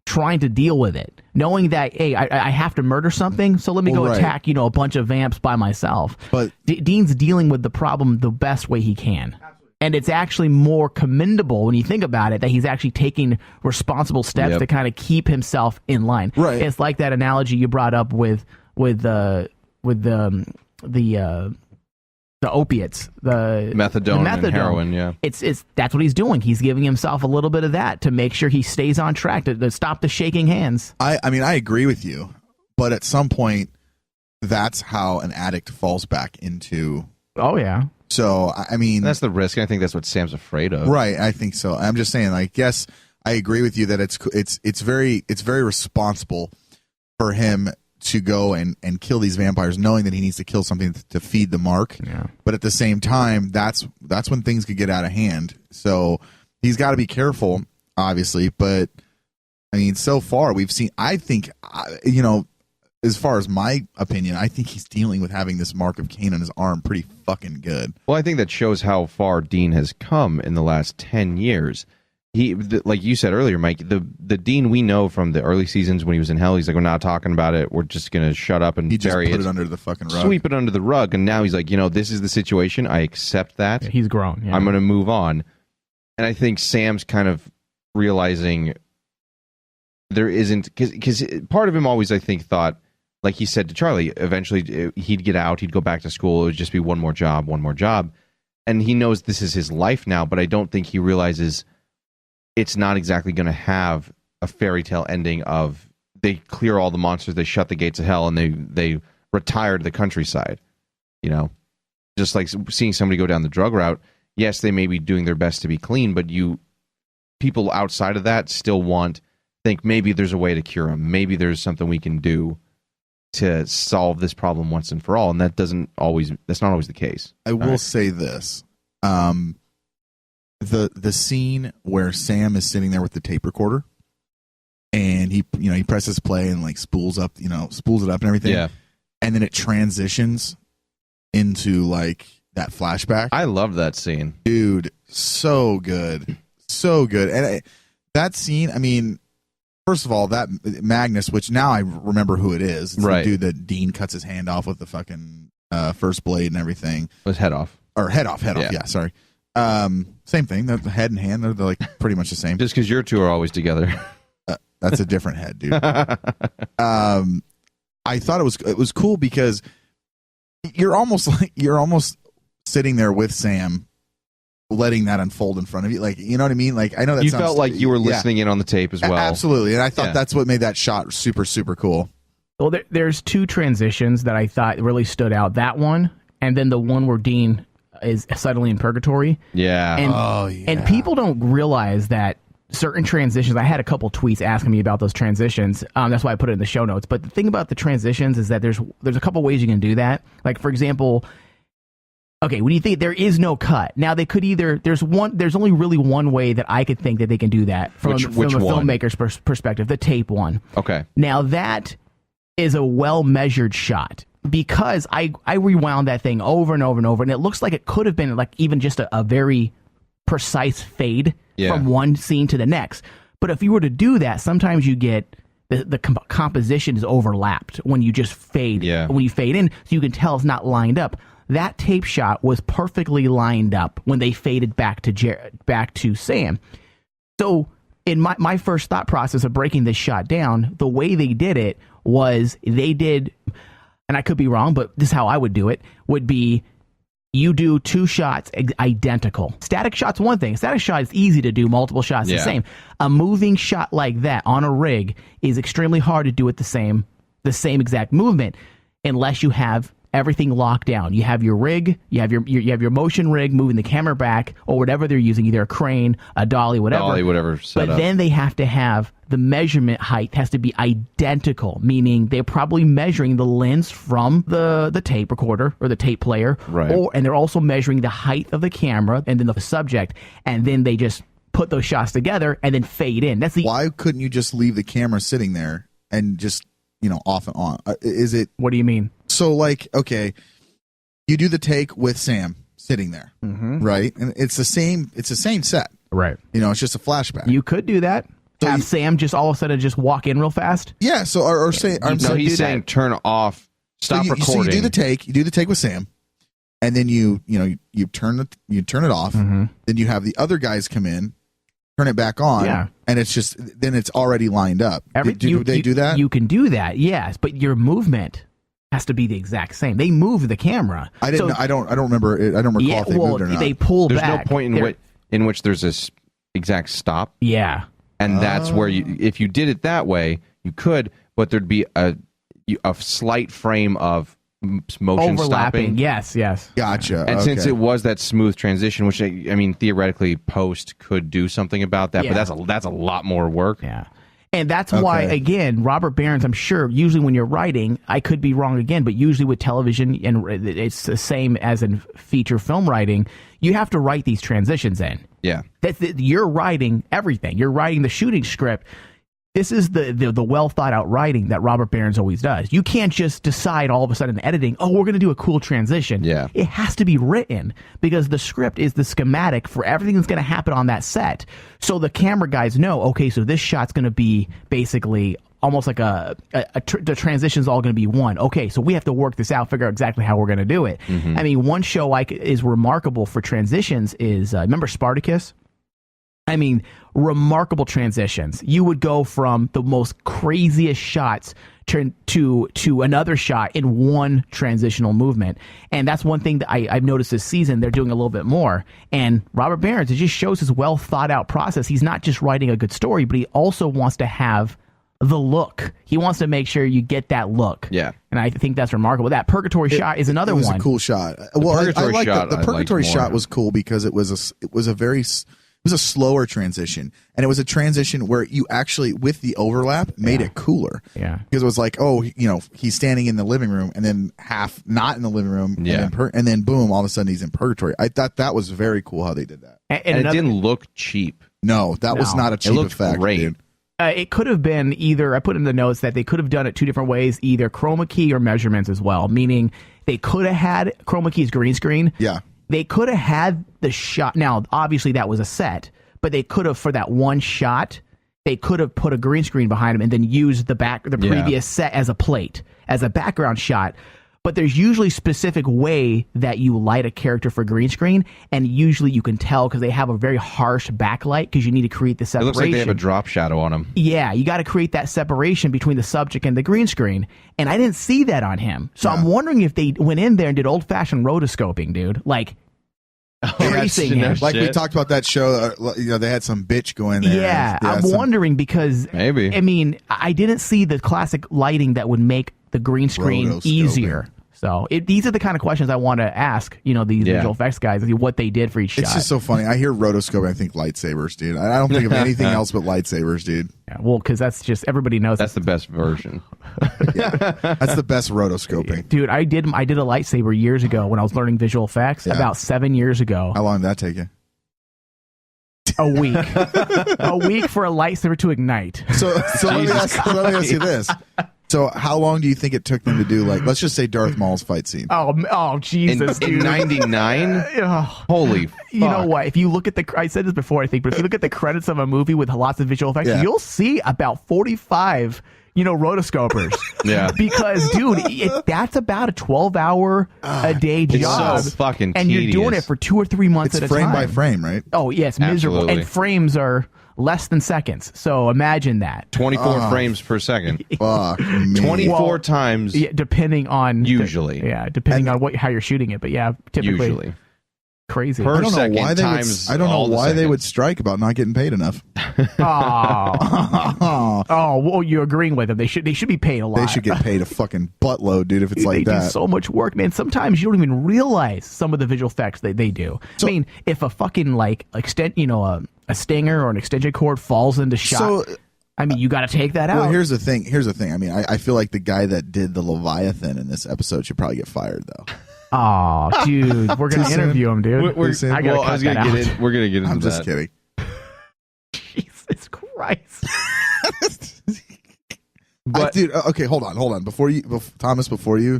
trying to deal with it. Knowing that, hey, I have to murder something, so let me go attack, a bunch of vamps by myself. But Dean's dealing with the problem the best way he can. And it's actually more commendable when you think about it that he's actually taking responsible steps to kind of keep himself in line. Right. It's like that analogy you brought up with the opiates, the methadone and heroin. Yeah, it's that's what he's doing. He's giving himself a little bit of that to make sure he stays on track to stop the shaking hands. I mean, I agree with you, but at some point, that's how an addict falls back into. Oh yeah. So I mean, that's the risk. And I think that's what Sam's afraid of. Right. I think so. I'm just saying, like, yes, I agree with you that it's very responsible for him to go and kill these vampires, knowing that he needs to kill something to feed the mark. Yeah. But at the same time, that's when things could get out of hand. So he's got to be careful, obviously. But I mean, so far we've seen. I think as far as my opinion, I think he's dealing with having this mark of Cain on his arm pretty fucking good. Well, I think that shows how far Dean has come in the last 10 years. Like you said earlier, Mike, the Dean we know from the early seasons when he was in hell, he's like, we're not talking about it. We're just going to shut up and bury put it under the fucking rug. Sweep it under the rug. And now he's like, this is the situation. I accept that. Yeah, he's grown. Yeah. I'm going to move on. And I think Sam's kind of realizing there isn't, because part of him always, I think, thought, like he said to Charlie, eventually he'd get out, he'd go back to school, it would just be one more job. And he knows this is his life now, but I don't think he realizes it's not exactly going to have a fairy tale ending of they clear all the monsters, they shut the gates of hell, and they retire to the countryside. Just like seeing somebody go down the drug route, yes, they may be doing their best to be clean, but people outside of that still think maybe there's a way to cure them. Maybe there's something we can do to solve this problem once and for all, and that's not always the case. I will say this. The scene where Sam is sitting there with the tape recorder and he presses play and like spools it up and everything. Yeah. And then it transitions into like that flashback. I love that scene. Dude, so good. So good. And that scene, I mean, first of all, that Magnus, which now I remember who it is. It's right. The dude that Dean cuts his hand off with the fucking first blade and everything. Was head off. Or head off. Yeah, sorry. Same thing. The head and hand, they're like pretty much the same. Just because your two are always together. That's a different head, dude. I thought it was cool because you're almost sitting there with Sam, letting that unfold in front of you. Like, you know what I mean? Like, I know that you felt like you were listening in on the tape as well. Absolutely, and I thought that's what made that shot super, super cool. Well, there's two transitions that I thought really stood out. That one, and then the one where Dean is suddenly in purgatory. Yeah. And people don't realize that certain transitions, I had a couple tweets asking me about those transitions. That's why I put it in the show notes. But the thing about the transitions is that there's a couple ways you can do that. Like, for example, okay, when you think there is no cut, now they could either, there's only really one way that I could think that they can do that from a filmmaker's perspective, the tape one. Okay. Now that is a well-measured shot. Because I rewound that thing over and over and over, and it looks like it could have been like even just a very precise fade from one scene to the next. But if you were to do that, sometimes you get the composition is overlapped when you just fade. Yeah. When you fade in, so you can tell it's not lined up. That tape shot was perfectly lined up when they faded back to Sam. So in my first thought process of breaking this shot down, the way they did it was they did, and I could be wrong, but this is how I would do it, would be you do 2 shots identical. Static shot's one thing. Static shot is easy to do, multiple shots the same. A moving shot like that on a rig is extremely hard to do at the same exact movement unless you have everything locked down. You have your rig, you have your motion rig moving the camera back or whatever they're using, either a crane, a dolly, whatever. But then they have to have the measurement height has to be identical, meaning they're probably measuring the lens from the tape recorder or the tape player, and they're also measuring the height of the camera and then the subject, and then they just put those shots together and then fade in. Why couldn't you just leave the camera sitting there and just off and on? Is it? What do you mean? So like, okay, you do the take with Sam sitting there, right? And it's the same set, right? It's just a flashback. You could do that. So have Sam just all of a sudden just walk in real fast. Yeah. So or say, he's saying turn off, stop recording. So you do the take with Sam, and then you turn it off. Then you have the other guys come in, turn it back on, and it's just then it's already lined up. Do they do that? You can do that, yes, but your movement has to be the exact same. They move the camera. I don't remember it. I don't recall if they moved or not. They pull There's back. no point in which there's this exact stop. Yeah. And that's where if you did it that way, you could, but there'd be a slight frame of motion overlapping. stopping. Yes. Gotcha. And since it was that smooth transition, which I mean, theoretically, post could do something about that, but that's a lot more work. Yeah. And that's why, again, Robert Behrens, I'm sure, usually when you're writing, I could be wrong again, but usually with television, and it's the same as in feature film writing, you have to write these transitions in. Yeah. You're writing everything. You're writing the shooting script. This is the well thought out writing that Robert Behrens always does. You can't just decide all of a sudden in editing, we're going to do a cool transition. Yeah. It has to be written because the script is the schematic for everything that's going to happen on that set. So the camera guys know, okay, so this shot's going to be basically almost like the transition's all going to be one. Okay, so we have to work this out, figure out exactly how we're going to do it. I mean, one show is remarkable for transitions is, remember Spartacus? I mean, remarkable transitions. You would go from the most craziest shots to another shot in one transitional movement. And that's one thing that I've noticed this season. They're doing a little bit more. And Robert Behrens, it just shows his well thought out process. He's not just writing a good story, but he also wants to have the look. He wants to make sure you get that look. Yeah. And I think that's remarkable. That purgatory shot is another one. It was a cool shot. The purgatory shot was cool because it was a slower transition, and it was a transition where you actually, with the overlap, made it cooler. Yeah, because it was like, he's standing in the living room, and then half not in the living room, and then boom, all of a sudden he's in purgatory. I thought that was very cool how they did that, and it didn't look cheap. No, that was not a cheap effect. Great. Dude. It could have been either, I put in the notes that they could have done it 2 different ways, either chroma key or measurements as well, meaning they could have had chroma key's green screen. Yeah. They could have had the shot. Now, obviously, that was a set, but they could have, for that one shot, they could have put a green screen behind them and then used the previous set as a plate, as a background shot. But there's usually specific way that you light a character for green screen, and usually you can tell because they have a very harsh backlight because you need to create the separation. It looks like they have a drop shadow on them. Yeah, you got to create that separation between the subject and the green screen, and I didn't see that on him. So I'm wondering if they went in there and did old-fashioned rotoscoping, dude. Like, tracing him. Like we talked about that show, they had some bitch go in there. Yeah, I'm wondering because, maybe. I mean, I didn't see the classic lighting that would make the green screen easier. So these are the kind of questions I want to ask, these visual effects guys, what they did for each shot. It's just so funny. I hear rotoscoping, I think lightsabers, dude. I don't think of anything else but lightsabers, dude. Yeah, well, because that's just, everybody knows. That's the best version. Yeah, that's the best rotoscoping. Dude, I did a lightsaber years ago when I was learning visual effects, about 7 years ago. How long did that take you? A week. A week for a lightsaber to ignite. So let me ask you this. So how long do you think it took them to do, like, let's just say Darth Maul's fight scene? Oh, Jesus, in 99? Holy fuck. You know what? If you look at I said this before, I think, but if you look at the credits of a movie with lots of visual effects, you'll see about 45, rotoscopers. Yeah. Because, dude, that's about a 12-hour a day job. It's so fucking and tedious. you're doing it for 2 or 3 months at a time. It's frame by frame, right? Oh, yeah, it's miserable. Absolutely. And frames are less than seconds. So imagine that. 24 frames per second. Fuck me. 24 times. Yeah, depending on Usually. depending on how you're shooting it. But yeah, typically. Usually. Crazy. Per I don't know second why they would. times I don't know all the why they would seconds. strike about not getting paid enough. Oh, well, you're agreeing with them. They should be paid a lot. They should get paid a fucking buttload, dude. If it's like they that. do so much work, man. Sometimes you don't even realize some of the visual effects they do. So- I mean, if a fucking a stinger or an extension cord falls into shot, So- I mean, you got to take that out. Well, here's the thing. I mean, I feel like the guy that did the Leviathan in this episode should probably get fired, though. Oh, dude, we're gonna interview him, dude. We're I gotta cut that out. We're gonna get into I'm that. just kidding. Jesus Christ. Dude, okay, hold on. Before you,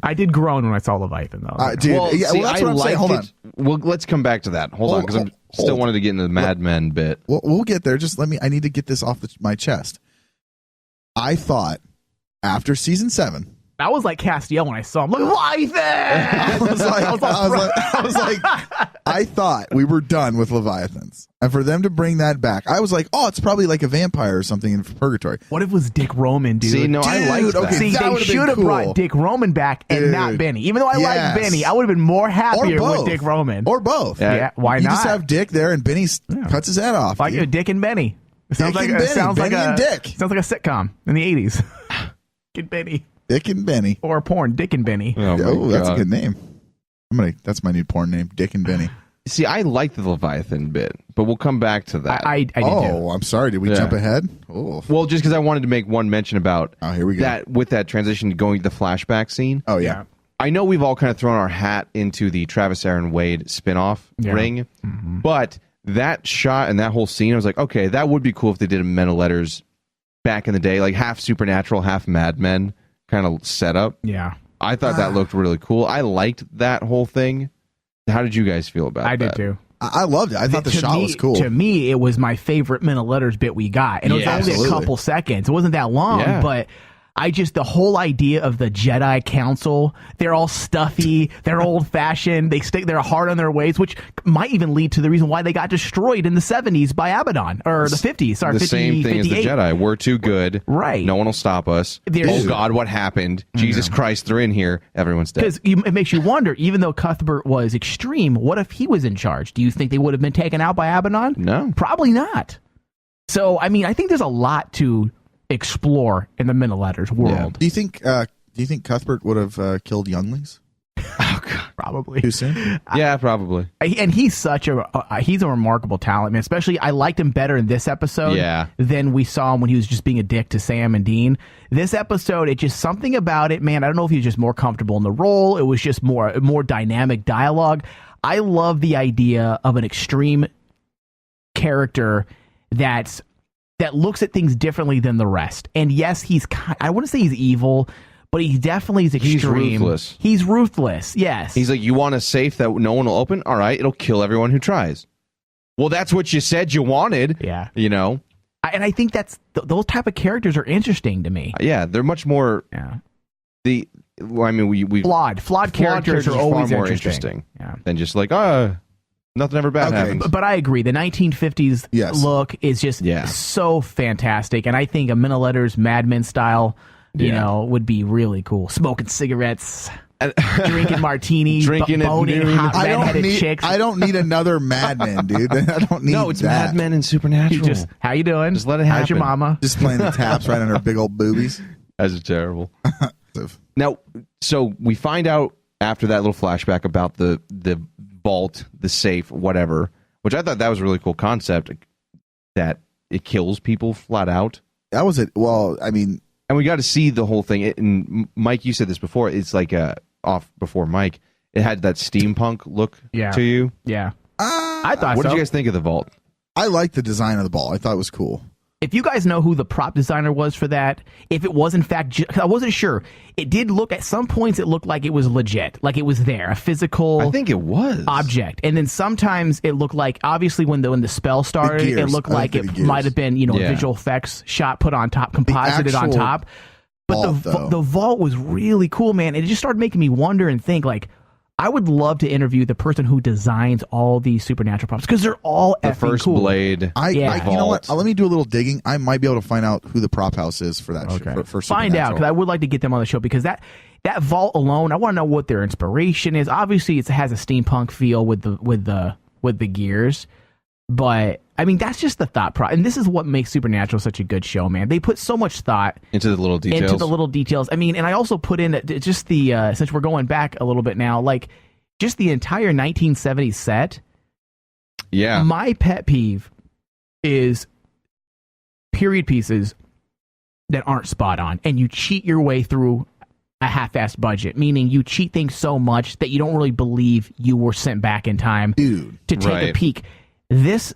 I did groan when I saw Leviathan, though. dude, Well, yeah, see, well, that's what I'm saying. Hold on. Well, let's come back to that. Hold on, because I'm still wanted to get into the Mad Men bit. We'll get there. Just let me. I need to get this off my chest. I thought after season 7. I was like Castiel when I saw him. Look, Leviathan! I thought we were done with Leviathans. And for them to bring that back, I was like, oh, it's probably like a vampire or something in Purgatory. What if it was Dick Roman, dude? See, no, I liked that. okay, See, that they would've been should have cool. brought Dick Roman back and not Dude. Benny. Even though I Yes. like Benny, I would have been more happier Or with both. Dick Roman. Or both. Yeah, why you not? just have Dick there and Benny cuts his head off. Like dude. Dick and Benny. It sounds Dick like and Benny. sounds like Benny a and Dick. Sounds like a sitcom in the 80s. Dick and Benny. Dick and Benny. Or a porn, Dick and Benny. Oh, that's a good name. That's my new porn name, Dick and Benny. See, I like the Leviathan bit, but we'll come back to that. I did too. I'm sorry. Did we jump ahead? Oh, well, just because I wanted to make one mention about here we go. that with that transition going to the flashback scene. Oh yeah. I know we've all kind of thrown our hat into the Travis Aaron Wade spinoff ring, but that shot and that whole scene, I was like, okay, that would be cool if they did a Men of Letters back in the day, like half Supernatural, half Mad Men kind of setup. Yeah. I thought that looked really cool. I liked that whole thing. How did you guys feel about that? I did too. I loved it. I thought the shot was cool. To me, it was my favorite Men of Letters bit we got. And it was only absolutely. a couple seconds. It wasn't that long, but the whole idea of the Jedi Council, they're all stuffy, they're old fashioned, they're hard on their ways, which might even lead to the reason why they got destroyed in the 70s by Abaddon, or the 50s. Sorry, the 50, same thing 58. as the Jedi. We're too good. Right. No one will stop us. There's- Oh, God, what happened? Jesus Christ, they're in here. Everyone's dead. Because it makes you wonder, even though Cuthbert was extreme, what if he was in charge? Do you think they would have been taken out by Abaddon? No. Probably not. So, I mean, I think there's a lot to explore in the Men of Letters world. Do you think Cuthbert would have killed younglings? Oh, God. Probably. Too soon? Yeah, probably. And he's such he's a remarkable talent, man. Especially, I liked him better in this episode than we saw him when he was just being a dick to Sam and Dean. This episode, it just something about it, man. I don't know if he was just more comfortable in the role. It was just more dynamic dialogue. I love the idea of an extreme character that looks at things differently than the rest. And yes, I wouldn't say he's evil, but he definitely is extreme. He's ruthless. He's ruthless, yes. He's like, you want a safe that no one will open? All right, it'll kill everyone who tries. Well, that's what you said you wanted. Yeah. You know? And I think those type of characters are interesting to me. Yeah, they're much more... Yeah. We flawed characters are always far more interesting. than just like, nothing ever bad happens. But I agree. The 1950s look is just so fantastic. And I think a Men of Letters, Mad Men style, you know, would be really cool. Smoking cigarettes, drinking martinis, boning hot redheaded chicks. I don't need another Mad Men, dude. I don't need No, it's that. Mad Men and Supernatural. How you doing? Just let it happen. How's your mama? Just playing the taps right on her big old boobies. That's terrible. Now, so we find out after that little flashback about the vault, the safe, whatever, which I thought that was a really cool concept, that it kills people flat out. That was it. Well, I mean... And we got to see the whole thing. And Mike, you said this before. It's like off before Mike. It had that steampunk look to you. Yeah. I thought What so. did you guys think of the vault? I liked the design of the ball. I thought it was cool. If you guys know who the prop designer was for that, if it was in fact, I wasn't sure. It did look at some points. It looked like it was legit, like it was there, a physical. I think it was object. And then sometimes it looked like, obviously, when the spell started, it looked like it might have been, a visual effects shot put on top, composited on top. But the vault was really cool, man. And it just started making me wonder and think, like, I would love to interview the person who designs all these supernatural props because they're all the effing first cool. Blade. You know what? Let me do a little digging. I might be able to find out who the prop house is for that. Okay. For find out, because I would like to get them on the show, because that vault alone, I want to know what their inspiration is. Obviously, it has a steampunk feel with the gears, but I mean, that's just the thought process. And this is what makes Supernatural such a good show, man. They put so much thought into the little details. I mean, and I also put in just the since we're going back a little bit now, like just the entire 1970s set. Yeah. My pet peeve is period pieces that aren't spot on, and you cheat your way through a half-assed budget, meaning you cheat things so much that you don't really believe you were sent back in time to take a peek. This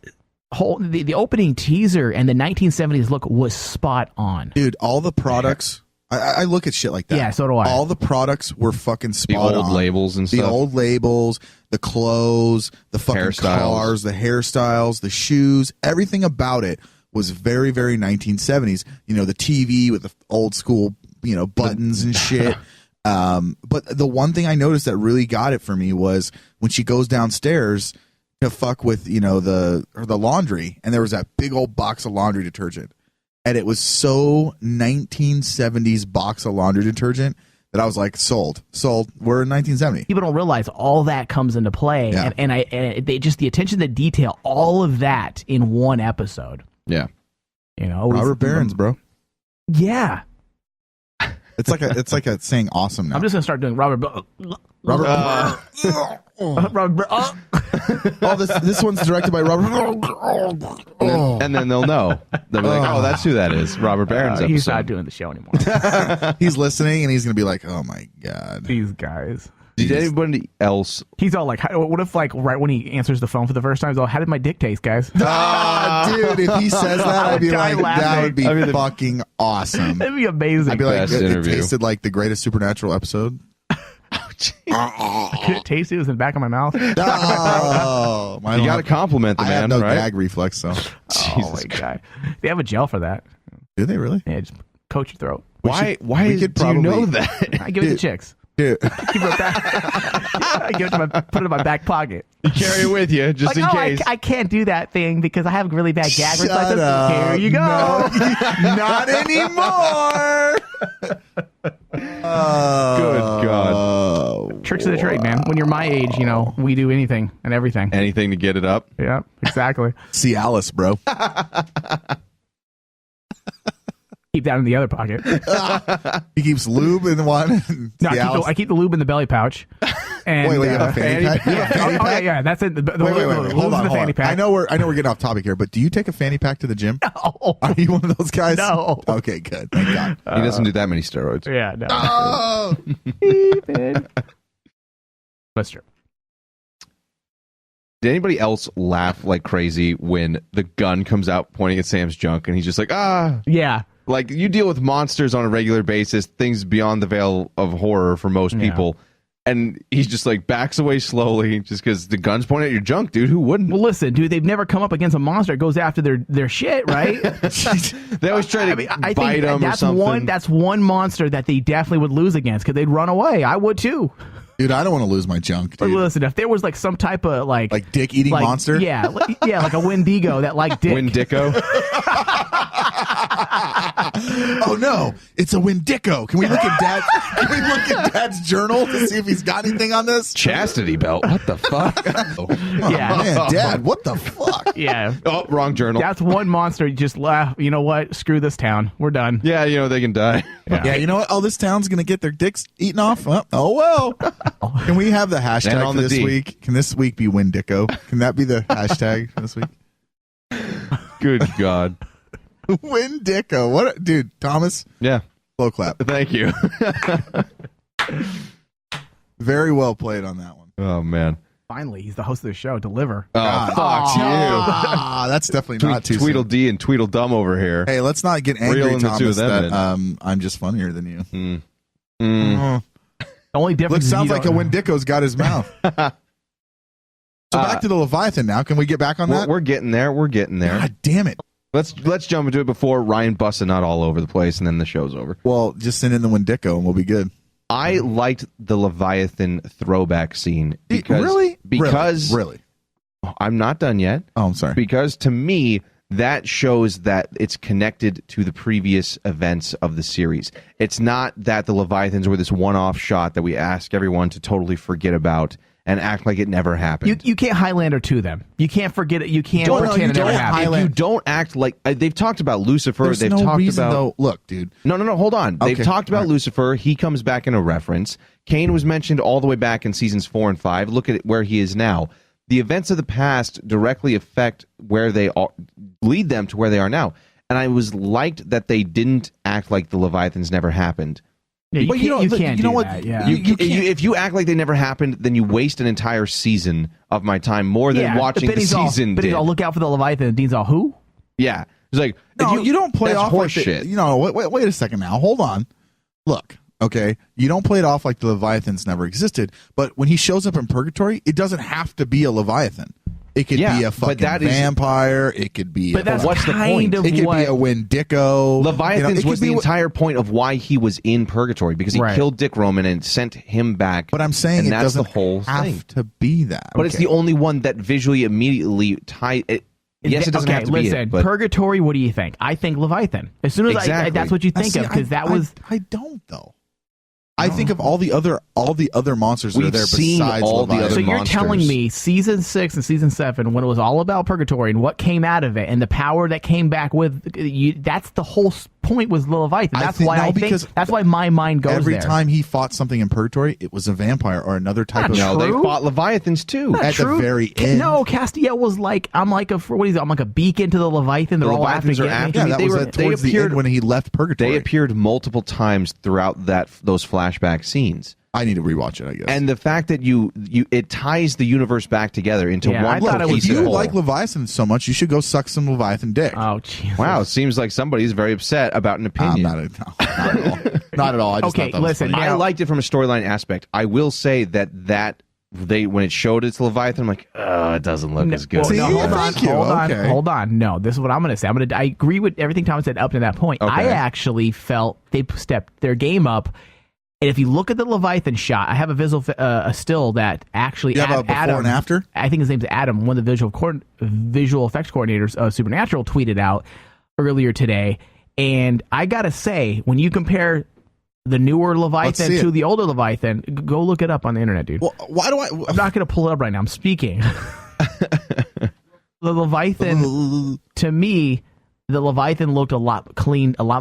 whole the opening teaser and the 1970s look was spot on. Dude, all the products, I look at shit like that. Yeah, so do I. All the products were fucking spot on. The old labels and stuff. The old labels, the clothes, the fucking hairstyles. cars, the hairstyles, the shoes, everything about it was very, very 1970s. You know, the TV with the old school, you know, buttons and shit. But the one thing I noticed that really got it for me was when she goes downstairs to fuck with, you know, the laundry, and there was that big old box of laundry detergent, and it was so 1970s box of laundry detergent that I was like, sold. We're in 1970. People don't realize all that comes into play, and they just the attention to detail, all of that in one episode. Yeah, you know, Robert Barron's, bro. Yeah, it's like a saying awesome now. I'm just gonna start doing Robert. Oh, this one's directed by Robert. And then they'll know. They'll be like, oh, that's who that is. Robert Barron's episode. He's not doing the show anymore. He's listening, and he's going to be like, oh, my God. These guys. Did anybody else? He's all like, what if, like, right when he answers the phone for the first time, he's all, how did my dick taste, guys? Dude, if he says that, I'd be like, that would be fucking awesome. That'd be amazing. I'd be like, it tasted like the greatest Supernatural episode. I couldn't taste it. It was in the back of my mouth. Oh, you got to compliment the man, I have no right? gag reflex, so. Oh, my God. They have a gel for that. Do they really? Yeah, just coat your throat. Why do you know that? I give it to chicks. Dude. Keep it back. I give it to put it in my back pocket. You carry it with you, just in case. I can't do that thing because I have really bad gag reflexes. Shut up. Here you go. No, not anymore. Good God. Tricks of the trade, man. When you're my age, you know, we do anything and everything. Anything to get it up. Yeah, exactly. See Alice, bro. Keep that in the other pocket. He keeps lube in one. No, I keep the lube in the belly pouch. And, wait, you have a fanny pack? You have a fanny pack? Yeah, that's it. Wait, hold on. Fanny pack. I know we're getting off topic here, but do you take a fanny pack to the gym? No. Are you one of those guys? No. Okay, good. Thank God. He doesn't do that many steroids. Yeah, no. Oh! That's true. Did anybody else laugh like crazy when the gun comes out pointing at Sam's junk and he's just like, ah? Yeah. Like, you deal with monsters on a regular basis, things beyond the veil of horror for most people. And he's just like backs away slowly just because the gun's pointing at your junk, dude. Who wouldn't? Well, listen, dude, they've never come up against a monster that goes after their shit, right? They always try to bite them or something. That's one monster that they definitely would lose against because they'd run away. I would too. Dude, I don't want to lose my junk, dude. But listen, if there was like some type of like dick-eating monster? Yeah, like a Wendigo that like dick. Wendigo? Oh no, it's a Wendigo. Can we look at Dad's journal to see if he's got anything on this? Chastity belt. What the fuck? Yeah. Man, Dad, what the fuck? Yeah. Oh, wrong journal. That's one monster. You just laugh. You know what? Screw this town. We're done. Yeah, you know, they can die. Yeah, you know what? Oh, this town's going to get their dicks eaten off? Oh, well. Can we have the hashtag for this week? Can this week be Wendigo? Can that be the hashtag for this week? Good God. Wendigo. What, dude, Thomas? Yeah. Slow clap. Thank you. Very well played on that one. Oh, man. Finally, he's the host of the show. Deliver. Oh, fuck you. That's definitely not too Tweedledee and Tweedledum over here. Hey, let's not get angry, Reeling the two Thomas, of them that I'm just funnier than you. The only difference sounds like a Wendigo's got his mouth. So back to the Leviathan now. Can we get back on that? We're getting there. We're getting there. God damn it. Let's jump into it before Ryan busts a nut all over the place and then the show's over. Well, just send in the Wendigo and we'll be good. I liked the Leviathan throwback scene because really. I'm not done yet. Oh, I'm sorry. Because to me, that shows that it's connected to the previous events of the series. It's not that the Leviathans were this one-off shot that we ask everyone to totally forget about and act like it never happened. You can't Highlander to them. You can't forget it. You can't pretend it never happened. If you don't act like they've talked about Lucifer. There's They've no talked reason, about. though. Look, dude. No. Hold on. Okay. They've talked about Lucifer. He comes back in a reference. Cain was mentioned all the way back in seasons 4 and 5. Look at where he is now. The events of the past directly affect where they are, lead them to where they are now. And I was liked that they didn't act like the Leviathans never happened. Yeah, But you can't do know what? that, yeah. If you act like they never happened, then you waste an entire season of my time more than watching the season. But I'll look out for the Leviathan. And Dean's all, who? Yeah, it's like No, you don't play off like shit. Wait a second now. Hold on. Look, okay, you don't play it off like the Leviathans never existed. But when he shows up in Purgatory, it doesn't have to be a Leviathan. It could be a fucking vampire. It could be. But that's what's the point? It could be a Wendigo. Leviathans was the entire point of why he was in Purgatory, because he killed Dick Roman and sent him back. But I'm saying it doesn't the whole have thing. to be that. But it's the only one that visually immediately ties. Yes, it doesn't have to be it. But Purgatory. What do you think? I think Leviathan. As soon as that's what you think of, because that was. I don't though. I think of all the other monsters that are there besides Leviathan. So you're telling me season 6 and season 7, when it was all about Purgatory and what came out of it and the power that came back with you, that's the whole point was Leviathan. That's why my mind goes every there. time he fought something in Purgatory, it was a vampire or another type of. No, they fought Leviathans too. At the very end. No, Castiel was like, I'm like a beacon to the Leviathan. They're all after me. Yeah, that was towards the end when he left Purgatory. They appeared multiple times throughout those flashback scenes. I need to rewatch it, I guess. And the fact that it ties the universe back together into one. If you like Leviathan so much, you should go suck some Leviathan dick. Oh, Jesus. Wow, it seems like somebody's very upset about an opinion. Not at all. Not at all. I just thought that listen. was funny. I liked it from a storyline aspect. I will say that when it showed its Leviathan, I'm like, oh, it doesn't look as good. Hold on. No, this is what I'm going to say. I agree with everything Thomas said up to that point. Okay. I actually felt they stepped their game up. And if you look at the Leviathan shot, I have a still that actually you have a before Adam, and after? I think his name's Adam, one of the visual effects coordinators of Supernatural, tweeted out earlier today. And I got to say, when you compare the newer Leviathan to the older Leviathan, go look it up on the internet, dude. Well, why do I'm not going to pull it up right now. I'm speaking. The Leviathan, to me, the Leviathan looked a lot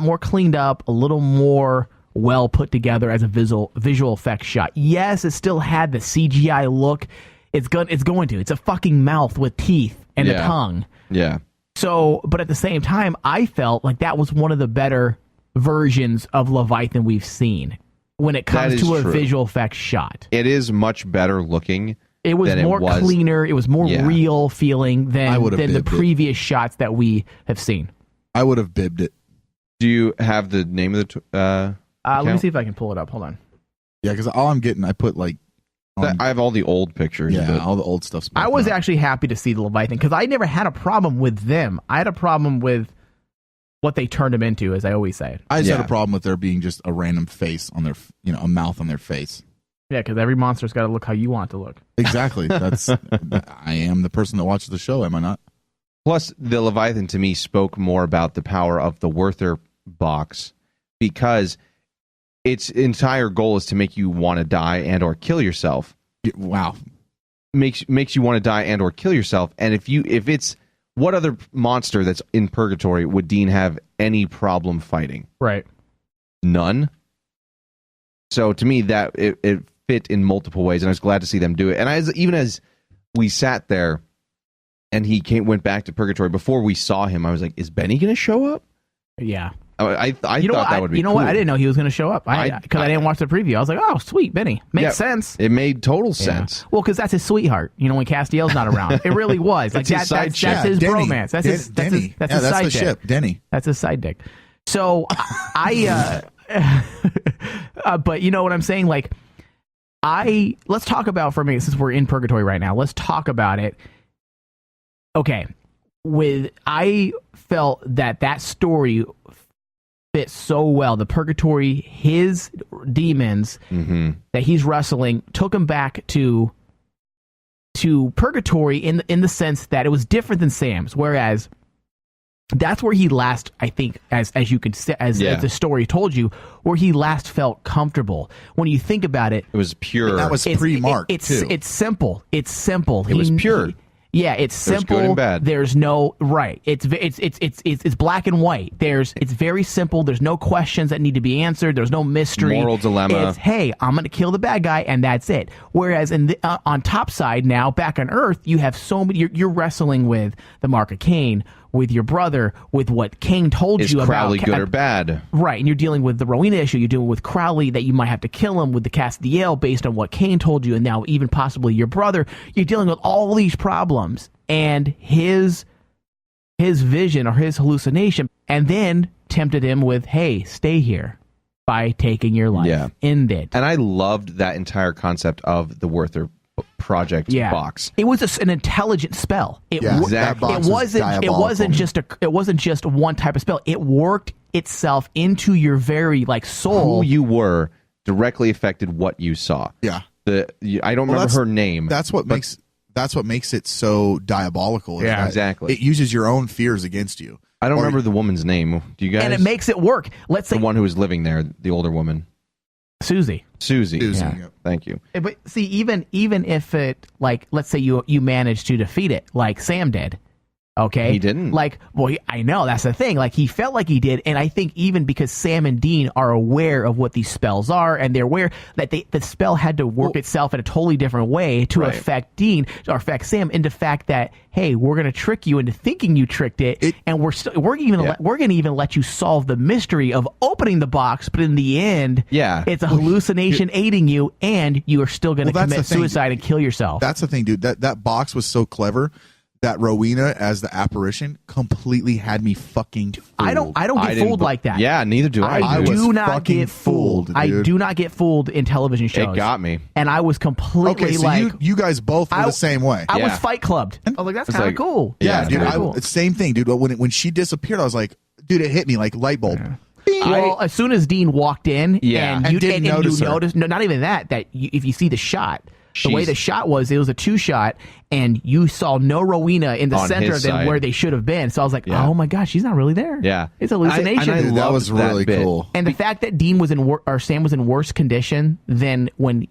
more cleaned up, a little more well put together as a visual effects shot. Yes, it still had the CGI look. It's going to. It's a fucking mouth with teeth and a tongue. Yeah. So, but at the same time, I felt like that was one of the better versions of Leviathan we've seen when it comes to a visual effects shot. It is much better looking. It was more cleaner. It was more real feeling than the previous shots that we have seen. I would have bibbed it. Do you have the name of the let me see if I can pull it up. Hold on. Yeah, because all I'm getting, I put like... I have all the old pictures. Yeah, all the old stuff. I was actually happy to see the Leviathan because I never had a problem with them. I had a problem with what they turned him into, as I always say. I just had a problem with there being just a random face on their, a mouth on their face. Yeah, because every monster's got to look how you want it to look. Exactly. I am the person that watches the show, am I not? Plus, the Leviathan to me spoke more about the power of the Werther box because its entire goal is to make you want to die and or kill yourself. Wow. Makes you want to die and or kill yourself. And if it's what other monster that's in Purgatory would Dean have any problem fighting? Right. None. So to me that it fit in multiple ways, and I was glad to see them do it. And even as we sat there and he went back to Purgatory, before we saw him, I was like, is Benny going to show up? Yeah. I thought that would be cool. What? I didn't know he was going to show up because I didn't watch the preview. I was like, oh, sweet, Benny. Makes sense. It made total sense. Well, because that's his sweetheart, when Castiel's not around. It really was. Like that's his Denny. bromance. That's his side the dick. ship, Denny. That's his side dick. So but you know what I'm saying? Like, let's talk about, for me, since we're in Purgatory right now, let's talk about it. Okay. I felt that story fit so well. The purgatory, his demons that he's wrestling took him back to purgatory in the sense that it was different than Sam's, whereas that's where he last, I think, as you could say, as the story told you, where he last felt comfortable. When you think about it, it was pure. And that was pre-Mark too. It's simple. It's simple. It was pure. It's simple. Good and bad. There's no right. It's black and white. It's very simple. There's no questions that need to be answered. There's no mystery. Moral dilemma. It's, hey, I'm going to kill the bad guy, and that's it. Whereas on top side now, back on Earth, you have so many. You're wrestling with the Mark of Cain, with your brother, with what Cain told you about. Is Crowley good or bad? Right, and you're dealing with the Rowena issue. You're dealing with Crowley, that you might have to kill him with the Castiel based on what Cain told you, and now even possibly your brother. You're dealing with all these problems, and his vision or his hallucination, and then tempted him with, hey, stay here by taking your life. Yeah. End it. And I loved that entire concept of the Werther Project box. It was an intelligent spell. Exactly. It wasn't just one type of spell. It worked itself into your very soul. Who you were directly affected what you saw. Yeah. I don't remember her name. That's what makes it so diabolical. Yeah, exactly. It uses your own fears against you. I don't remember the woman's name. Do you guys? And it makes it work. Let's say the one who was living there, the older woman. Susie. Yeah. Thank you. But see, even if it, let's say you managed to defeat it like Sam did, okay? He didn't. I know, that's the thing. He felt like he did, and I think even because Sam and Dean are aware of what these spells are, and they're aware that the spell had to work itself in a totally different way to affect Dean, or affect Sam, into the fact that, hey, we're going to trick you into thinking you tricked it, and we're going to even let you solve the mystery of opening the box, but in the end, it's a hallucination aiding you, and you are still going to commit suicide and kill yourself. That's the thing, dude. That box was so clever that Rowena as the apparition completely had me fucking fooled. I don't get fooled like that. Yeah, neither do I. I do not get fooled. Dude. I do not get fooled in television shows. It got me. And I was completely you guys both were the same way. I was Fight Clubbed. I was like, that's kind of cool. Yeah, dude. Cool. Same thing, dude. When she disappeared, I was like, dude, it hit me like light bulb. Yeah. Well, as soon as Dean walked in, and you noticed, no, not even that if you see the shot, the way the shot was, it was a 2-shot, and you saw no Rowena in the center of them where they should have been. So I was like, oh my gosh, she's not really there. Yeah, it's a hallucination. That was really cool. And the fact that Dean was Sam was in worse condition than when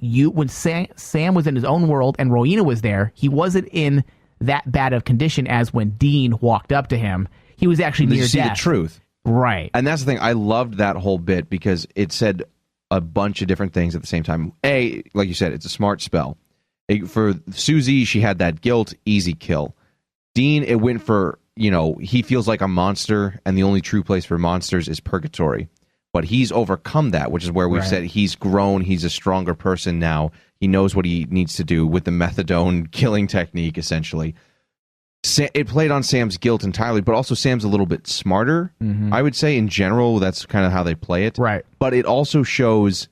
Sam was in his own world and Rowena was there. He wasn't in that bad of condition as when Dean walked up to him. He was actually near death. See the truth, right? And that's the thing. I loved that whole bit because it said a bunch of different things at the same time. Like you said, it's a smart spell. For Susie, she had that guilt, easy kill. Dean, it went for, he feels like a monster, and the only true place for monsters is purgatory. But he's overcome that, which is where we've said he's grown, he's a stronger person now. He knows what he needs to do with the methadone killing technique, essentially. It played on Sam's guilt entirely, but also Sam's a little bit smarter, I would say. In general, that's kind of how they play it. Right. But it also shows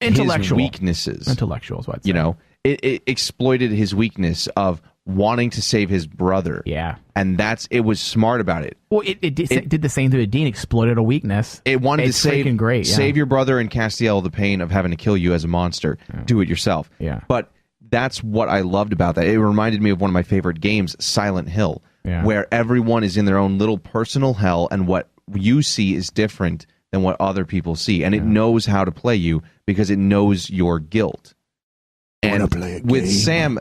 intellectual his weaknesses. Intellectual is what I'd say. It exploited his weakness of wanting to save his brother. Yeah. And it was smart about it. Well, it did the same thing to Dean, exploited a weakness. It wanted to save your brother and Castiel the pain of having to kill you as a monster. Yeah. Do it yourself. Yeah. But that's what I loved about that. It reminded me of one of my favorite games, Silent Hill, where everyone is in their own little personal hell, and what you see is different than what other people see. And it knows how to play you because it knows your guilt. And with Sam,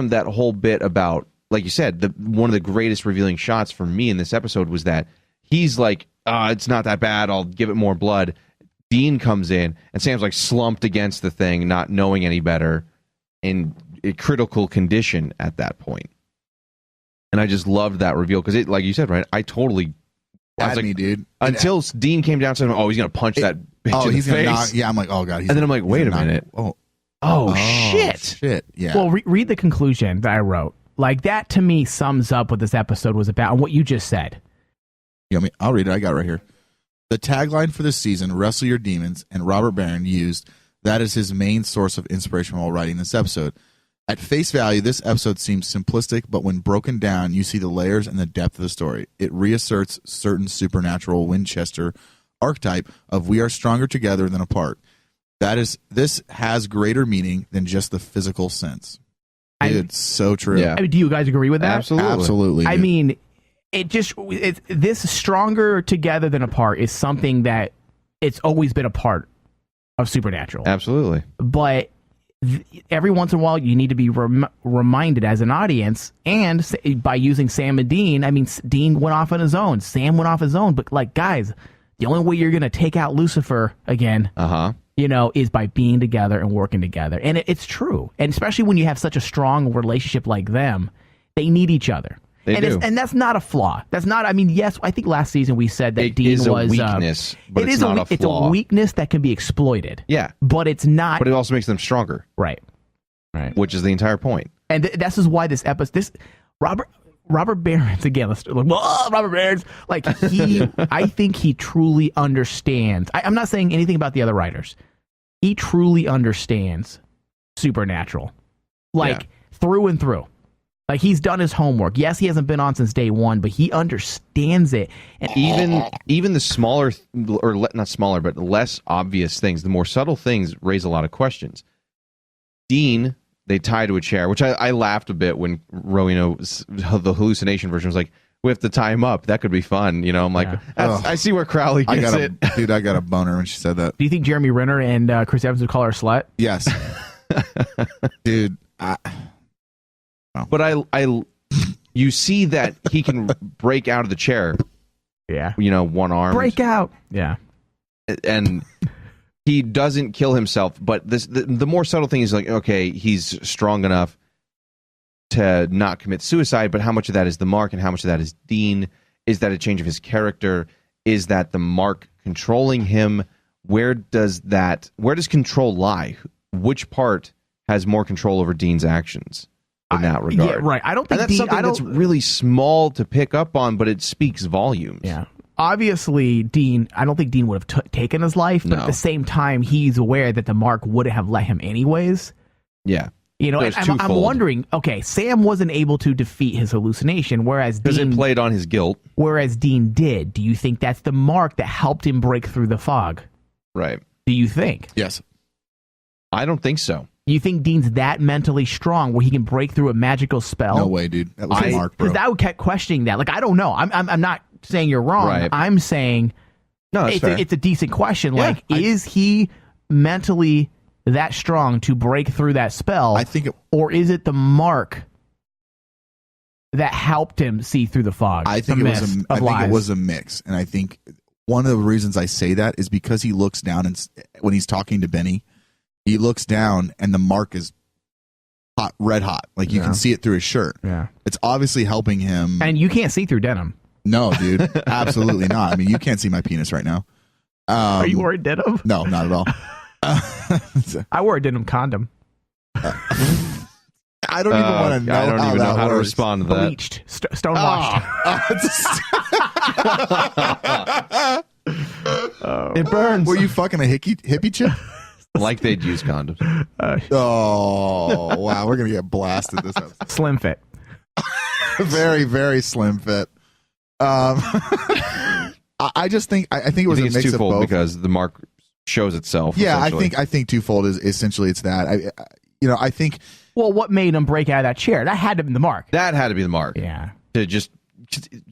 that whole bit about, like you said, one of the greatest revealing shots for me in this episode was that he's like, it's not that bad, I'll give it more blood. Dean comes in, and Sam's like slumped against the thing, not knowing any better, in a critical condition at that point. And I just loved that reveal, because it, like you said, right, I totally... Had me, dude. Until Dean came down and said, he's going to punch that bitch in the face. I'm like, oh, God. And then I'm like, wait a minute. Oh, shit. Shit, yeah. Well, read the conclusion that I wrote. Like, that to me sums up what this episode was about and what you just said. I'll read it. I got it right here. The tagline for this season, Wrestle Your Demons, and Robert Barron used that as his main source of inspiration while writing this episode. At face value, this episode seems simplistic, but when broken down, you see the layers and the depth of the story. It reasserts certain supernatural Winchester archetype of we are stronger together than apart. This has greater meaning than just the physical sense. It's so true. Yeah. I mean, do you guys agree with that? Absolutely. I mean, this stronger together than apart is something that it's always been a part of Supernatural. Absolutely. But every once in a while, you need to be reminded as an audience, and by using Sam and Dean. I mean, Dean went off on his own. Sam went off his own. But like, guys, the only way you're going to take out Lucifer again, is by being together and working together. And it's true. And especially when you have such a strong relationship like them, they need each other. And that's not a flaw. That's not. I mean, yes, I think last season we said that Dean was a weakness, but it's not a flaw. It's a weakness that can be exploited. Yeah, but it's not. But it also makes them stronger. Right. Which is the entire point. And this is why this episode, Robert Barons again. Robert Barons, like I think he truly understands. I'm not saying anything about the other writers. He truly understands Supernatural, through and through. Like, he's done his homework. Yes, he hasn't been on since day one, but he understands it. And even the smaller, or not smaller, but less obvious things, the more subtle things raise a lot of questions. Dean, they tie to a chair, which I laughed a bit when Rowena, the hallucination version, was like, we have to tie him up. That could be fun. I'm like, I see where Crowley gets it. Dude, I got a boner when she said that. Do you think Jeremy Renner and Chris Evans would call her a slut? Yes. Dude, But you see that he can break out of the chair. Yeah. One arm. Break out. Yeah. And he doesn't kill himself, but the more subtle thing is like, okay, he's strong enough to not commit suicide, but how much of that is the mark and how much of that is Dean? Is that a change of his character? Is that the mark controlling him? Where does control lie? Which part has more control over Dean's actions? In that regard. Yeah, right. I don't think that's something that's really small to pick up on, but it speaks volumes. Yeah. Obviously, I don't think Dean would have taken his life, but at the same time, he's aware that the mark wouldn't have let him anyways. Yeah. I'm wondering, okay, Sam wasn't able to defeat his hallucination, whereas Dean... Because it played on his guilt. Whereas Dean did. Do you think that's the mark that helped him break through the fog? Right. Do you think? Yes. I don't think so. You think Dean's that mentally strong where he can break through a magical spell? No way, dude. That was a mark, bro. Because I would keep questioning that. Like, I don't know. I'm not saying you're wrong. Right. I'm saying it's a decent question. Yeah, is he mentally that strong to break through that spell? I think or is it the mark that helped him see through the fog? I think it was a mix. And I think one of the reasons I say that is because he looks down and when he's talking to Benny, he looks down and the mark is hot, red hot. Like you can see it through his shirt. Yeah. It's obviously helping him. And you can't see through denim. No, dude. Absolutely not. I mean, you can't see my penis right now. Are you wearing denim? No, not at all. I wore a denim condom. I don't even want to know. I don't even know how to respond to that. Bleached, stonewashed. It burns. Were you fucking a hippie chick? Like they'd use condoms. Oh, wow. We're going to get blasted this episode. Slim fit. Very, very slim fit. I just think I think it was a mix of both because the mark shows itself. Yeah, I think twofold is essentially it's that. I think. Well, what made him break out of that chair? That had to be the mark. That had to be the mark. Yeah. To just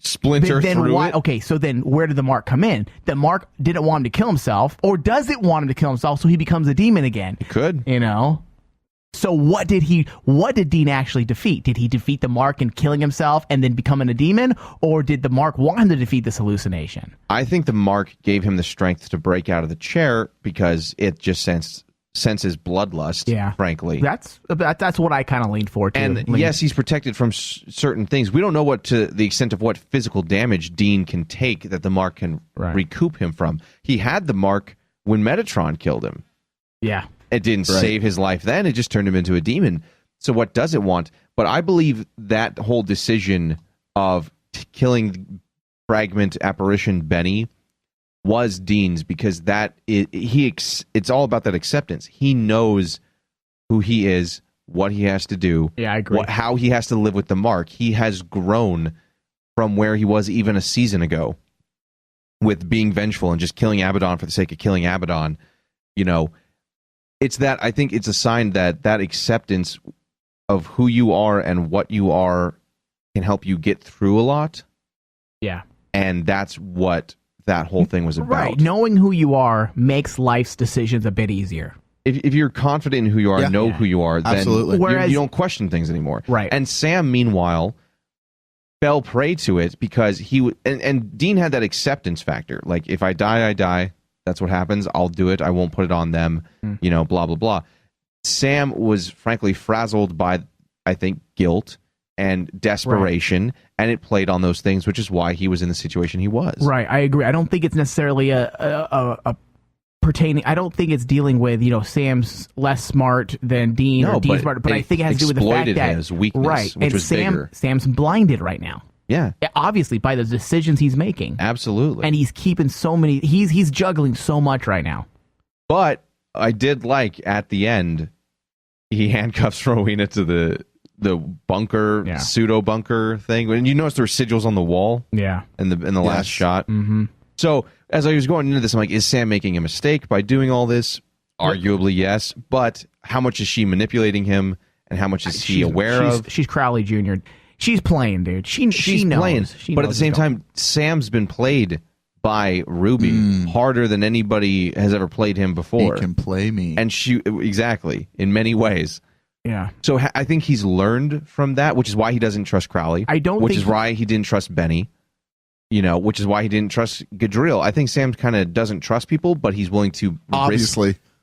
splinter through it. Okay, so then where did the mark come in? The mark didn't want him to kill himself, or does it want him to kill himself so he becomes a demon again? It could. So what did Dean actually defeat? Did he defeat the mark in killing himself and then becoming a demon? Or did the mark want him to defeat this hallucination? I think the mark gave him the strength to break out of the chair because it just senses bloodlust, frankly. That's what I kind of leaned for, too. And yes, he's protected from certain things. We don't know to the extent of what physical damage Dean can take that the mark can recoup him from. He had the mark when Metatron killed him. Yeah. It didn't save his life then. It just turned him into a demon. So what does it want? But I believe that whole decision of killing Fragment Apparition Benny was Dean's because it's all about that acceptance. He knows who he is, what he has to do. Yeah, I agree. How he has to live with the mark. He has grown from where he was even a season ago with being vengeful and just killing Abaddon for the sake of killing Abaddon. You know, it's that, I think it's a sign that acceptance of who you are and what you are can help you get through a lot. Yeah. And that's what that whole thing was about. Right. Knowing who you are makes life's decisions a bit easier. If you're confident in who you are, know who you are, then Absolutely. you don't question things anymore. Right. And Sam, meanwhile, fell prey to it because and Dean had that acceptance factor. Like, if I die, I die. That's what happens. I'll do it. I won't put it on them. You know, blah, blah, blah. Sam was frankly frazzled by, I think, guilt and desperation, and it played on those things, which is why he was in the situation he was. Right, I agree. I don't think it's necessarily a pertaining. I don't think it's dealing with, you know, Sam's less smart than Dean or Dean's smart, but I think it has to do with the fact that his weakness, right, which and was bigger. Sam's blinded right now. Yeah, obviously by the decisions he's making. Absolutely, and he's keeping so many. He's juggling so much right now. But I did like at the end, he handcuffs Rowena to the bunker, pseudo bunker thing, and you notice there were sigils on the wall. Yeah, in the last shot. Mm-hmm. So as I was going into this, I'm like, is Sam making a mistake by doing all this? Arguably, yes. But how much is she manipulating him, and how much is he aware of? She's Crowley Jr. She's playing, dude. She knows. Playing. But at the same time, Sam's been played by Ruby harder than anybody has ever played him before. He can play me. And exactly, in many ways. Yeah. So I think he's learned from that, which is why he doesn't trust Crowley. Which is why he didn't trust Benny. You know, which is why he didn't trust Gadriel. I think Sam kind of doesn't trust people, but he's willing to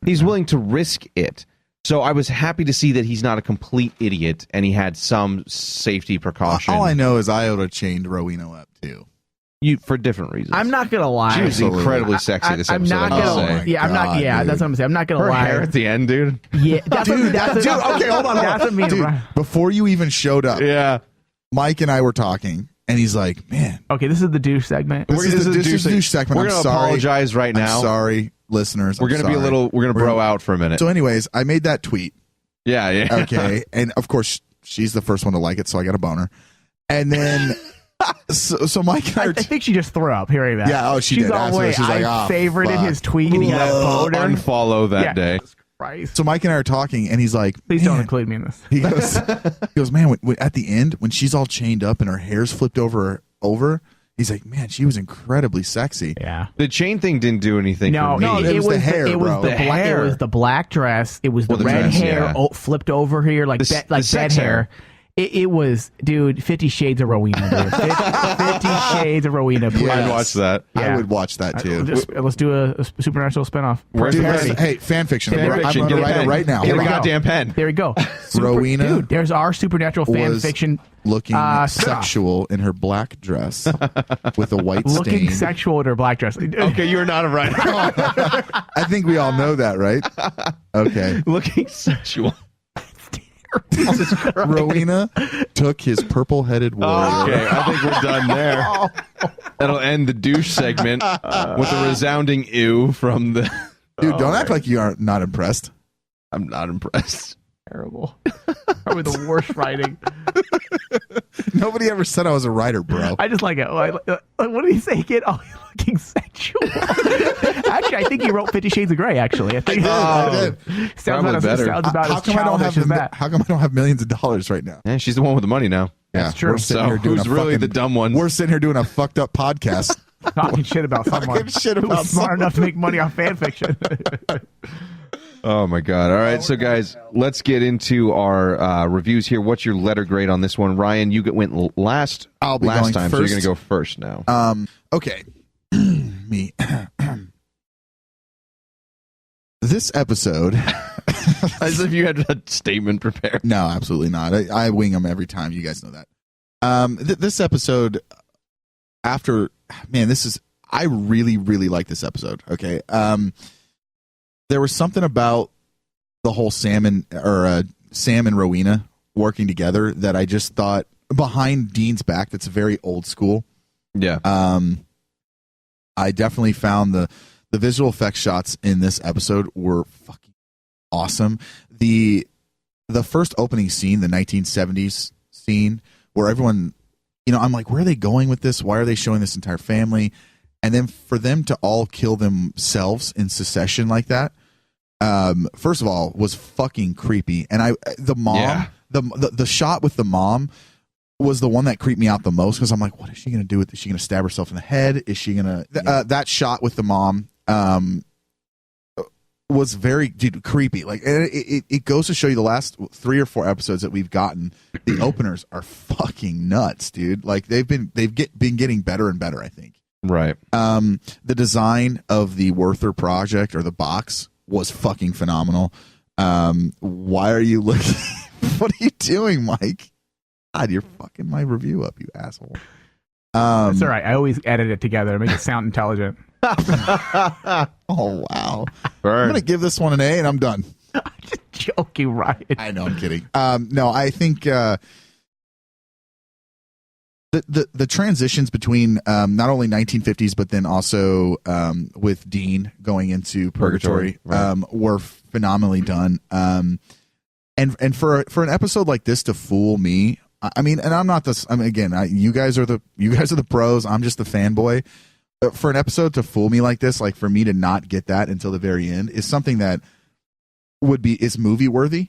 he's willing to risk it. So I was happy to see that he's not a complete idiot and he had some safety precaution. All I know is Iota chained Rowena up too. For different reasons. I'm not gonna lie. She was incredibly sexy this episode. I'm not gonna. I'm not. Yeah, dude. That's what I'm saying. I'm not gonna Her lie. hair at the end, dude. Yeah, that's dude. Okay, hold on. That's what me and dude, Ryan- before you even showed up, Mike and I were talking, and he's like, "Man, okay, this is the douche segment. This is the douche segment. We're gonna apologize right now. I'm sorry, listeners. We're gonna be a little. We're gonna bro out for a minute. So, anyways, I made that tweet. Yeah. Okay, and of course, she's the first one to like it, so I got a boner. And then, so Mike and I think she just threw up hearing that. Yeah, she's did. all way. She's like, I favorited his tweet and he got a boner. Unfollow that day. Christ. So Mike and I are talking, and he's like, "Please don't include me in this." He goes, "Man, when, at the end, when she's all chained up and her hair's flipped over, he's like, man, she was incredibly sexy." Yeah. The chain thing didn't do anything for me. it was the hair, it was bro. the hair. It was the black dress. It was the red dress, hair flipped over here like bed hair. It was, dude, 50 Shades of Rowena, dude. 50 Shades of Rowena. Please. I'd watch that. I would watch that too. Let's do a supernatural spinoff. Hey, fan fiction. I'm going to write it right now. Get a goddamn pen. There we go. Rowena, dude, there's our supernatural fan fiction. Looking sexual in her black dress with a white stain. Looking sexual in her black dress. Okay, you're not a writer. I think we all know that, right? Okay. Looking sexual. Rowena took his purple-headed warrior. Okay, I think we're done there. That'll end the douche segment with a resounding ew from the... Dude, don't act like you are not impressed. I'm not impressed. Terrible. Probably the worst writing. Nobody ever said I was a writer, bro. I just like it. What did he say again? Oh, you're looking sexual. Actually, I think he wrote 50 Shades of Grey, actually. I think I did. Sounds about as childish as that. How come I don't have millions of dollars right now? Yeah, she's the one with the money now. That's true. We're sitting here doing who's really the dumb one? We're sitting here doing a fucked up podcast. Talking shit about someone who's smart enough to make money off fan fiction. Oh my god. All right, so guys, let's get into our reviews here. What's your letter grade on this one? Ryan, you went last I'll be last going time, first. so you're going to go first now. Okay. Me. This episode... As if you had a statement prepared. No, absolutely not. I wing them every time. You guys know that. This episode, I really, really like this episode. Okay. There was something about the whole Sam and Rowena working together that I just thought behind Dean's back, that's very old school. Yeah. I definitely found the visual effects shots in this episode were fucking awesome. The the first opening scene, the 1970s scene, where everyone, I'm like, where are they going with this? Why are they showing this entire family? And then for them to all kill themselves in succession like that, first of all, was fucking creepy. And the mom, the shot with the mom was the one that creeped me out the most, because I'm like, what is she going to do with this? Is she going to stab herself in the head? Is she going to... that shot with the mom was very creepy. Like, it goes to show you the last 3 or 4 episodes that we've gotten, the openers are fucking nuts, dude. Like, they've been getting better and better, I think. Right. The design of the Werther Project, or the box, was fucking phenomenal. Why are you looking... What are you doing, Mike? God, you're fucking my review up, you asshole. That's all right. I always edit it together to make it sound intelligent. Oh, wow. Burn. I'm going to give this one an A, and I'm done. I'm just joking, Ryan. I know, I'm kidding. No, I think the transitions between not only 1950s, but then also with Dean going into Purgatory, right. Were phenomenally done. And for an episode like this to fool me, I mean, and I'm not this. I mean, again, you guys are the pros. I'm just the fanboy. But for an episode to fool me like this, like for me to not get that until the very end, is something that is movie worthy.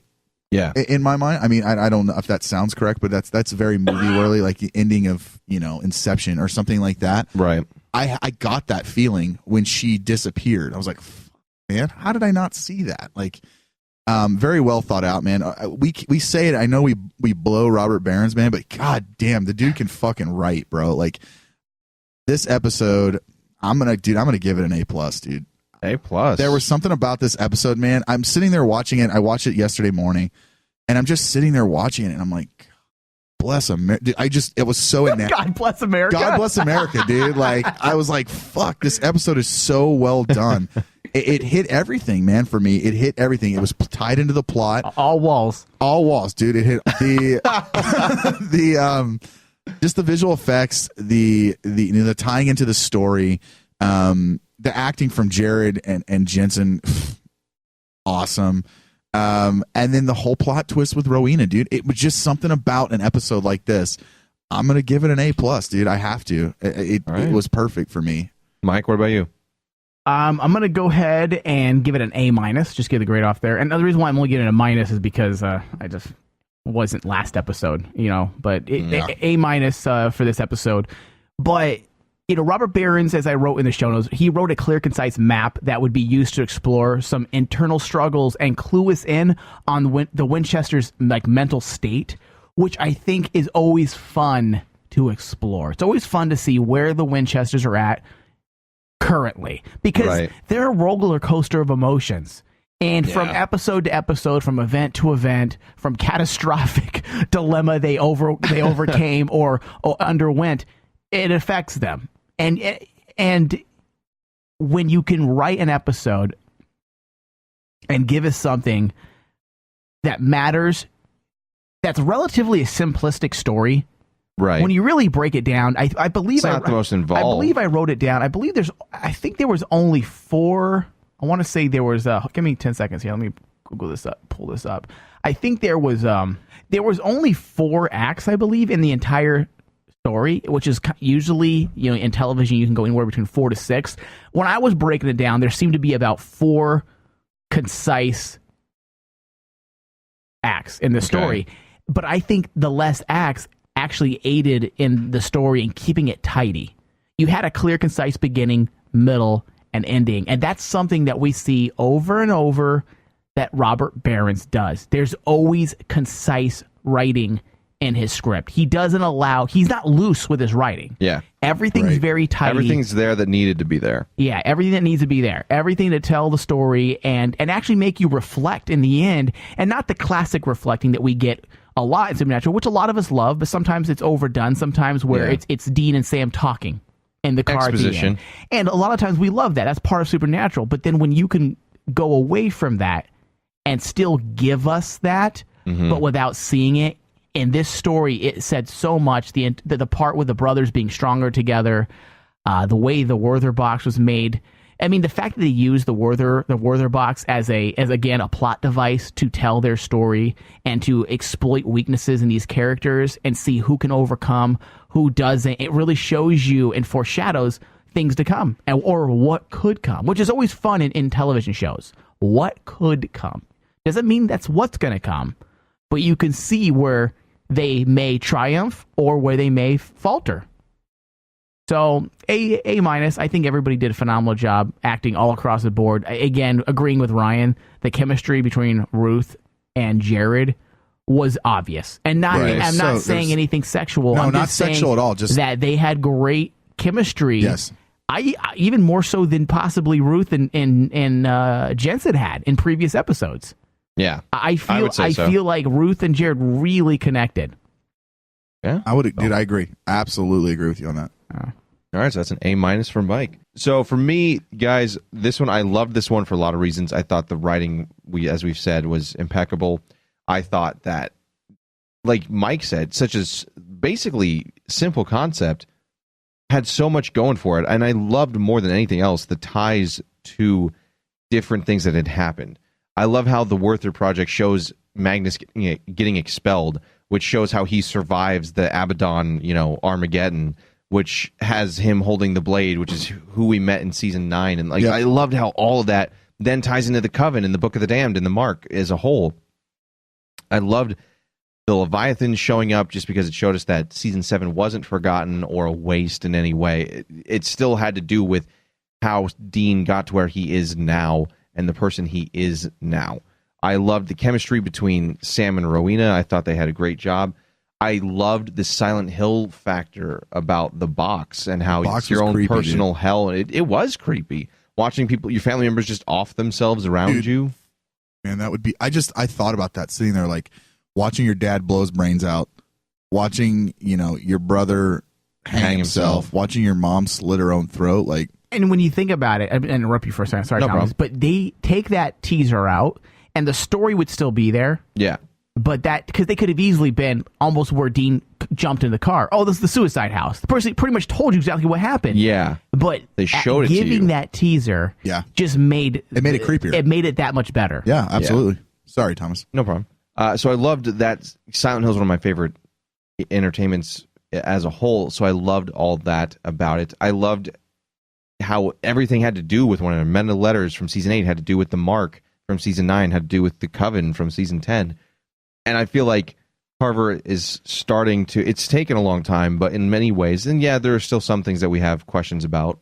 Yeah, in my mind. I mean, I don't know if that sounds correct, but that's very movie worthy, like the ending of Inception or something like that. Right. I got that feeling when she disappeared. I was like, man, how did I not see that? Like. Very well thought out, man. We say it. I know we blow Robert Barron's, man, but god damn, the dude can fucking write, bro. Like, this episode, I'm gonna give it an A+, dude. A+. There was something about this episode, man. I'm sitting there watching it. I watched it yesterday morning, and I'm just sitting there watching it, and I'm like, bless America. It was so God bless America. God bless America, dude. Like, I was like, fuck, this episode is so well done. It hit everything, man, for me. It hit everything. It was tied into the plot. All walls, dude. It hit the just the visual effects, the tying into the story, the acting from Jared and Jensen, awesome. And then the whole plot twist with Rowena, dude. It was just something about an episode like this. I'm gonna give it an A+, dude. I have to. It was perfect for me. Mike, what about you? I'm going to go ahead and give it an A-, just get the grade off there. And the reason why I'm only giving it a minus is because I just wasn't last episode, but A- for this episode. But, Robert Barron's, as I wrote in the show notes, he wrote a clear, concise map that would be used to explore some internal struggles and clue us in on the Winchester's mental state, which I think is always fun to explore. It's always fun to see where the Winchesters are at currently, because they're a roller coaster of emotions, and from episode to episode, from event to event, from catastrophic dilemma they overcame or underwent, it affects them. And when you can write an episode and give us something that matters, that's relatively a simplistic story. Right. When you really break it down, I believe it's not the most involved. I believe I wrote it down. I think there was only 4. I want to say there was. Give me 10 seconds here. Let me Google this up. Pull this up. I think there was only 4 acts, I believe, in the entire story, which is usually in television you can go anywhere between 4 to 6. When I was breaking it down, there seemed to be about 4 concise acts in the story, but I think the less acts actually aided in the story and keeping it tidy. You had a clear, concise beginning, middle, and ending, and that's something that we see over and over that Robert Barron's does. There's always concise writing in his script. He's not loose with his writing. Yeah. Everything's very tidy. Everything's there that needed to be there. Yeah, everything that needs to be there. Everything to tell the story and actually make you reflect in the end, and not the classic reflecting that we get a lot in Supernatural, which a lot of us love, but sometimes it's overdone. Sometimes where it's Dean and Sam talking in the car exposition. At the end. And a lot of times we love that. That's part of Supernatural. But then when you can go away from that and still give us that, but without seeing it, in this story, it said so much. The part with the brothers being stronger together, the way the Werther box was made, I mean, the fact that they use the Werther box as again a plot device to tell their story and to exploit weaknesses in these characters and see who can overcome, who doesn't. It really shows you and foreshadows things to come or what could come, which is always fun in television shows. What could come doesn't mean that's what's going to come, but you can see where they may triumph or where they may falter. So A minus. I think everybody did a phenomenal job acting all across the board. Again, agreeing with Ryan, the chemistry between Ruth and Jared was obvious, and not. Right. I'm not saying anything sexual. No, I'm not just saying sexual at all. Just that they had great chemistry. Yes. I even more so than possibly Ruth and Jensen had in previous episodes. Yeah, I feel like Ruth and Jared really connected. Yeah, Dude, I agree. Absolutely agree with you on that. All right, so that's an A minus from Mike. So for me, guys, this one, I loved this one for a lot of reasons. I thought the writing, as we've said, was impeccable. I thought that, like Mike said, such a basically simple concept had so much going for it. And I loved more than anything else the ties to different things that had happened. I love how the Werther Project shows Magnus getting expelled, which shows how he survives the Abaddon, Armageddon, which has him holding the blade, which is who we met in season 9. And I loved how all of that then ties into the Coven and the Book of the Damned and the Mark as a whole. I loved the Leviathan showing up just because it showed us that season 7 wasn't forgotten or a waste in any way. It still had to do with how Dean got to where he is now and the person he is now. I loved the chemistry between Sam and Rowena. I thought they had a great job. I loved the Silent Hill factor about the box and how it's your own creepy, personal hell. It was creepy. Watching people, your family members just off themselves around you. Man, that would be... I thought about that, sitting there like watching your dad blow his brains out, watching, your brother hang himself, watching your mom slit her own throat. And when you think about it, I'm going to interrupt you for a second. Sorry, Thomas. But they take that teaser out and the story would still be there. Yeah. But because they could have easily been almost where Dean jumped in the car. Oh, this is the suicide house. The person pretty much told you exactly what happened. Yeah. But they showed it to you. Giving that teaser just made it creepier. It made it that much better. Yeah, absolutely. Yeah. Sorry, Thomas. No problem. So I loved that. Silent Hill is one of my favorite entertainments as a whole. So I loved all that about it. I loved how everything had to do with one another. Men of Letters from season 8 had to do with the Mark from season 9, had to do with the Coven from season 10. And I feel like Carver is starting to... It's taken a long time, but in many ways... And yeah, there are still some things that we have questions about.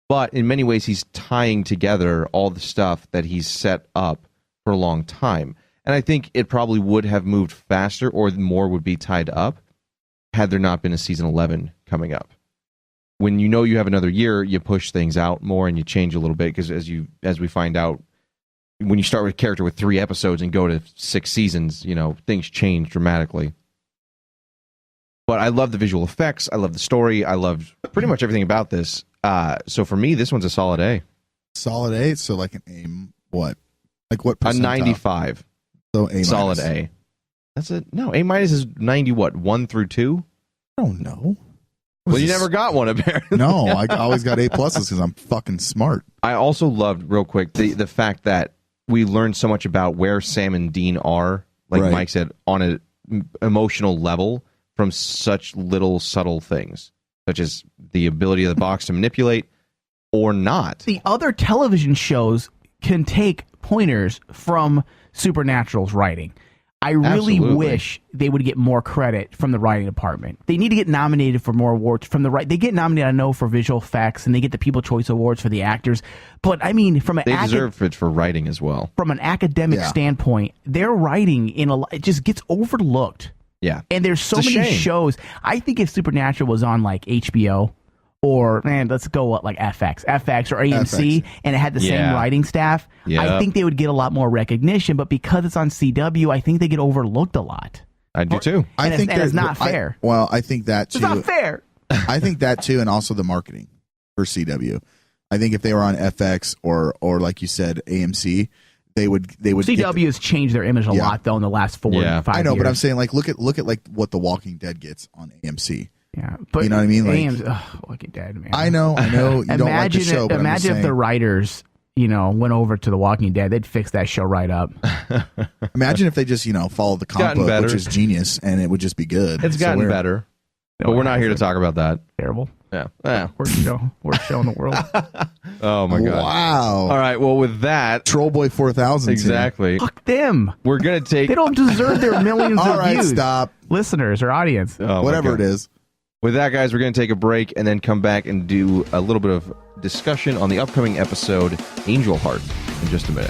But in many ways, he's tying together all the stuff that he's set up for a long time. And I think it probably would have moved faster or more would be tied up had there not been a season 11 coming up. When you know you have another year, you push things out more and you change a little bit because as we find out, when you start with a character with 3 episodes and go to 6 seasons, things change dramatically. But I love the visual effects. I love the story. I love pretty much everything about this. So for me, this one's a solid A. Solid A? So like an A, what? Like what percentile? A 95. So A minus. Solid A. That's it. No, A minus is 90 what? 1 through 2? I don't know. Well, you never got one, apparently. No, I always got A pluses because I'm fucking smart. I also loved, real quick, the fact that we learned so much about where Sam and Dean are, like Mike said, on an emotional level from such little subtle things, such as the ability of the box to manipulate or not. The other television shows can take pointers from Supernatural's writing. I really wish they would get more credit from the writing department. They need to get nominated for more awards from the They get nominated, I know, for visual effects, and they get the People's Choice Awards for the actors. But I mean, they deserve it for writing as well. From an academic standpoint, their writing it just gets overlooked. Yeah, and there's so many shows. I think if Supernatural was on like HBO or let's go like FX or AMC, and it had the same writing staff, I think they would get a lot more recognition. But because it's on CW, I think they get overlooked a lot. I do too. I think it's not fair. I think that too. It's not fair. I think that too, and also the marketing for CW. I think if they were on FX or like you said, AMC, they would. CW has changed their image a lot though in the last 4 or 5 years. I know, but I'm saying like look at like what The Walking Dead gets on AMC. Yeah, but you know what I mean? Like, Walking Dead, man. I know. You don't like the show, but imagine if the writers, went over to The Walking Dead, they'd fix that show right up. Imagine if they just, follow the comic book, better. which is genius, and it would just be good. It's gotten better. But we're not here to talk about that. Terrible. Yeah. Worst show in the world. Oh my god! Wow. All right. Well, with that, Trollboy 4000. Exactly. Fuck them. We're gonna take. They don't deserve their millions All of right, views. stop. Listeners or audience. Oh, whatever it is. With that, guys, we're going to take a break and then come back and do a little bit of discussion on the upcoming episode, Angel Heart, in just a minute.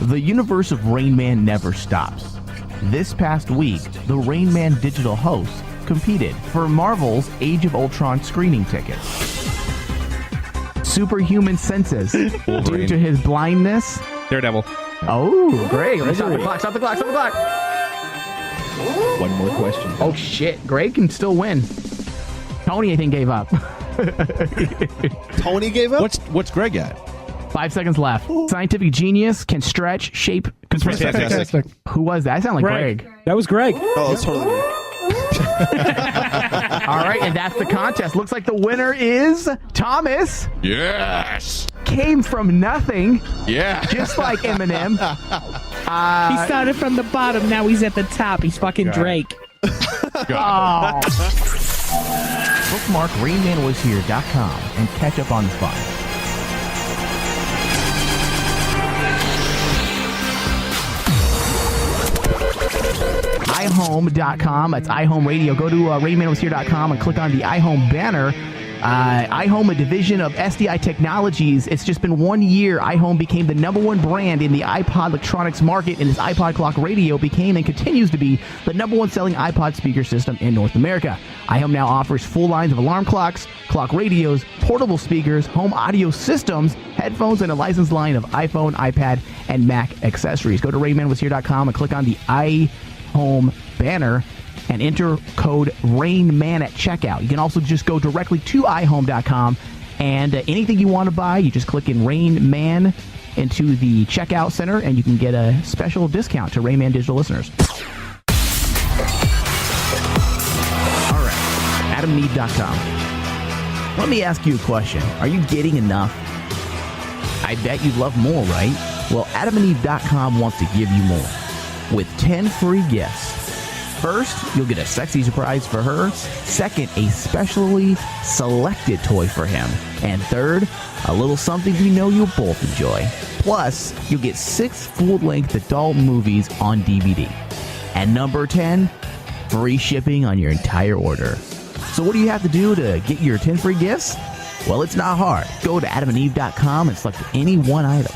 The universe of Rain Man never stops. This past week, the Rain Man digital host competed for Marvel's Age of Ultron screening tickets. Superhuman senses due to his blindness. Daredevil. Oh, great. Let's stop the clock. Stop the clock. One more question. Oh, shit. Greg can still win. Tony, I think, gave up. Tony gave up? What's Greg at? 5 seconds left. Scientific genius can stretch, shape. Fantastic. Who was that? I sound like Greg. That was Greg. Oh, that's totally me. All right, and that's the contest. Looks like the winner is Thomas. Yes. Came from nothing. Yeah. Just like Eminem. He started from the bottom. Now he's at the top. He's fucking Drake. Oh. Bookmark RainManWasHere.com and catch up on the fun. iHome.com. That's iHome Radio. Go to RainManWasHere.com and click on the iHome banner. iHome, a division of SDI Technologies. It's just been 1 year. iHome became the #1 brand in the iPod electronics market, and its iPod Clock Radio became and continues to be the #1 selling iPod speaker system in North America. iHome now offers full lines of alarm clocks, clock radios, portable speakers, home audio systems, headphones, and a licensed line of iPhone, iPad, and Mac accessories. Go to RainManWasHere.com and click on the iHome banner and enter code RAINMAN at checkout. You can also just go directly to iHome.com, and anything you want to buy, you just click in RainMan into the checkout center, and you can get a special discount to Rainman Digital listeners. All right, AdamandEve.com. Let me ask you a question. Are you getting enough? I bet you'd love more, right? Well, AdamandEve.com wants to give you more with 10 free gifts. First, you'll get a sexy surprise for her. Second, a specially selected toy for him. And third, a little something we know you'll both enjoy. Plus, you'll get 6 full-length adult movies on DVD. And number 10, free shipping on your entire order. So what do you have to do to get your 10 free gifts? Well, it's not hard. Go to AdamandEve.com and select any one item.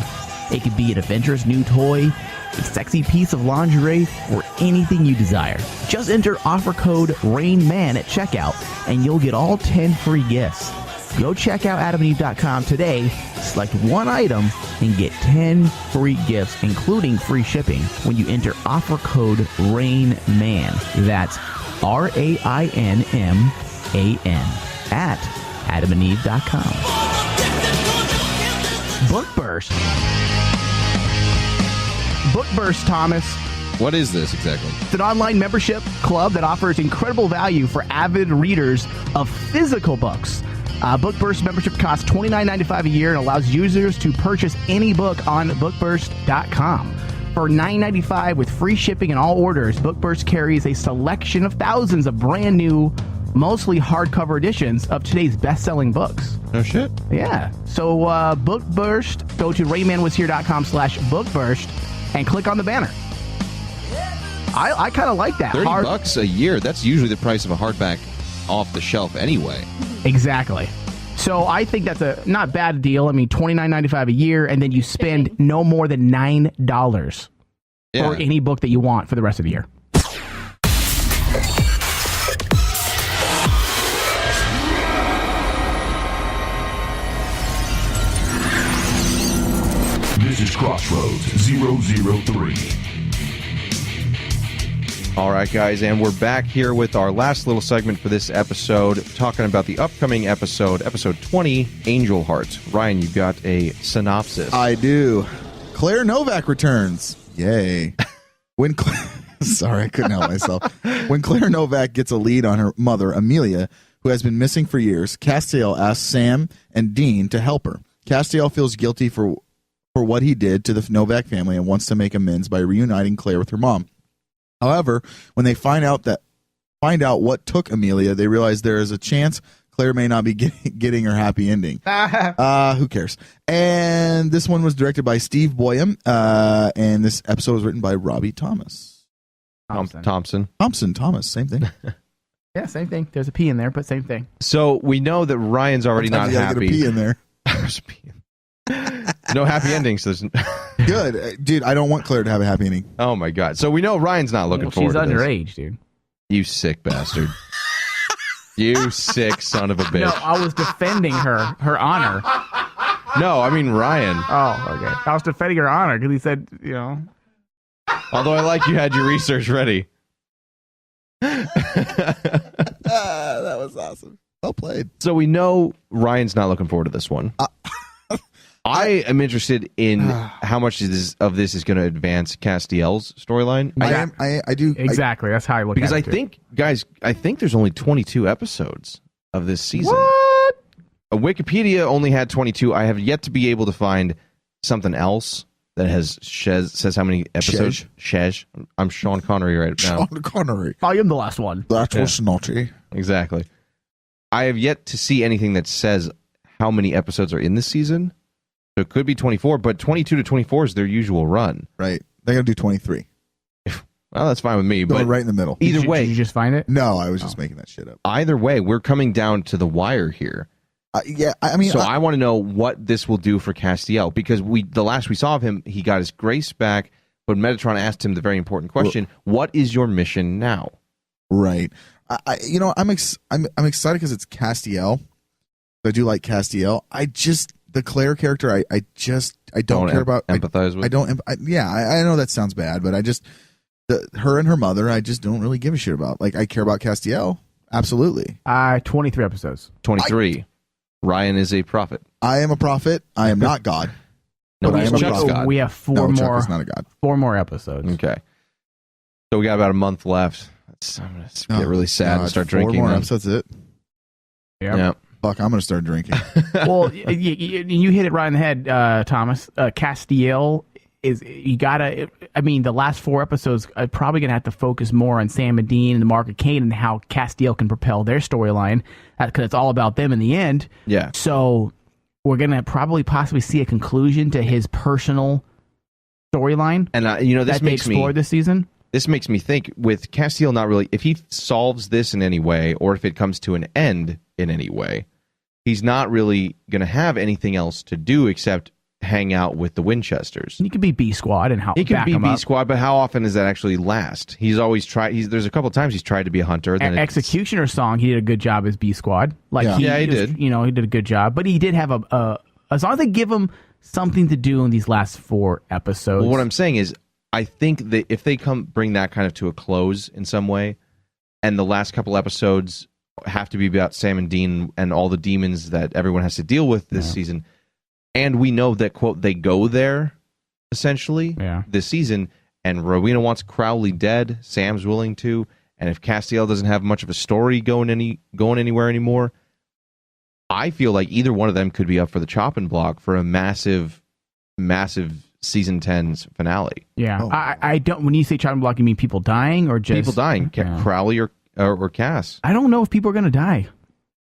It could be an adventurous new toy, a sexy piece of lingerie, or anything you desire. Just enter offer code RAINMAN at checkout, and you'll get all 10 free gifts. Go check out AdamandEve.com today, select one item, and get 10 free gifts, including free shipping, when you enter offer code RAINMAN. That's RAINMAN at AdamandEve.com. Bookburst. Bookburst, Thomas. What is this exactly? It's an online membership club that offers incredible value for avid readers of physical books. Bookburst membership costs $29.95 a year and allows users to purchase any book on bookburst.com. For $9.95 with free shipping and all orders, Bookburst carries a selection of thousands of brand new, mostly hardcover editions of today's best-selling books. No shit. Yeah. So Bookburst, go to RainManWasHere.com/Bookburst and click on the banner. I kind of like that. $30 a year. That's usually the price of a hardback off the shelf anyway. Exactly. So I think that's a not bad deal. I mean, $29.95 a year, and then you spend no more than $9 for any book that you want for the rest of the year. This is Crossroads 003. All right, guys, and we're back here with our last little segment for this episode, talking about the upcoming episode 20, Angel Heart. Ryan, you've got a synopsis. I do. Claire Novak returns. Yay. Sorry, I couldn't help myself. When Claire Novak gets a lead on her mother, Amelia, who has been missing for years, Castiel asks Sam and Dean to help her. Castiel feels guilty for what he did to the Novak family and wants to make amends by reuniting Claire with her mom. However, when they find out what took Amelia, they realize there is a chance Claire may not be getting her happy ending. Who cares? And this one was directed by Steve Boyum, and this episode was written by Robbie Thomas. Thompson, Thomas, same thing. Yeah, same thing. There's a P in there, but same thing. So we know that Ryan's already not happy. Get a P in there. There's a P in. No happy endings. Good. Dude, I don't want Claire to have a happy ending. Oh, my God. So we know Ryan's not looking forward to this. She's underage, dude. You sick bastard. You sick son of a bitch. No, I was defending her honor. No, I mean Ryan. Oh, okay. I was defending her honor because he said, Although I like you had your research ready. That was awesome. Well played. So we know Ryan's not looking forward to this one. I am interested in how much of this is going to advance Castiel's storyline. I do. Exactly. That's how I look at it. Because I think, guys, there's only 22 episodes of this season. What? Wikipedia only had 22. I have yet to be able to find something else that says how many episodes. Shesh. I'm Sean Connery right now. Sean Connery. I am the last one. That was naughty. Exactly. I have yet to see anything that says how many episodes are in this season. So it could be 24, but 22 to 24 is their usual run. Right. They got to do 23. Well, that's fine with me. But right in the middle. Either way. Did you just find it? No, I was just making that shit up. Either way, we're coming down to the wire here. I want to know what this will do for Castiel, because the last we saw of him, he got his grace back, but Metatron asked him the very important question: what is your mission now? Right. I'm excited because it's Castiel. I do like Castiel. The Claire character, I don't care about. Empathize with. I know that sounds bad, but her and her mother, I just don't really give a shit about. Like, I care about Castiel, absolutely. 23 episodes. 23. Ryan is a prophet. I am a prophet. I am not God. No, but I am a Chuck's prophet. God. We have four Chuck more. is not a God. 4 more episodes. Okay. So we got about a month left. I'm gonna get really sad and start drinking. 4 more episodes. That's it. Yeah. Fuck, I'm gonna start drinking. Well, you hit it right in the head, Thomas. Castiel is the last 4 episodes are probably gonna have to focus more on Sam and Dean and the Mark of Cain and how Castiel can propel their storyline, because it's all about them in the end. Yeah. So we're gonna possibly see a conclusion to his personal storyline, and this makes me this season. This makes me think, with Castiel not really, if he solves this in any way, or if it comes to an end in any way, he's not really going to have anything else to do except hang out with the Winchesters. He could be B Squad and he could be B Squad, but how often does that actually last? He's always tried. There's a couple of times he's tried to be a hunter. Then Executioner Song, he did a good job as B Squad. He did. He did a good job, but he did have as long as they give him something to do in these last 4 episodes. Well, what I'm saying is, I think that if they bring that kind of to a close in some way, and the last couple episodes have to be about Sam and Dean and all the demons that everyone has to deal with this season, and we know that, quote, they go there, essentially, this season, and Rowena wants Crowley dead, Sam's willing to, and if Castiel doesn't have much of a story going anywhere anymore, I feel like either one of them could be up for the chopping block for a massive season 10's finale. Yeah. I don't. When you say chopping block, you mean people dying or just people dying? Crowley or Cass? I don't know if people are going to die.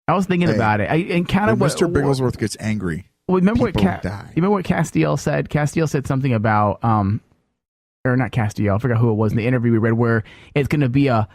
I was thinking about it. And kind of Mr. Bigglesworth gets angry. Well, remember what Castiel said? Castiel said something about or not Castiel. I forgot who it was in the interview we read, where it's going to be a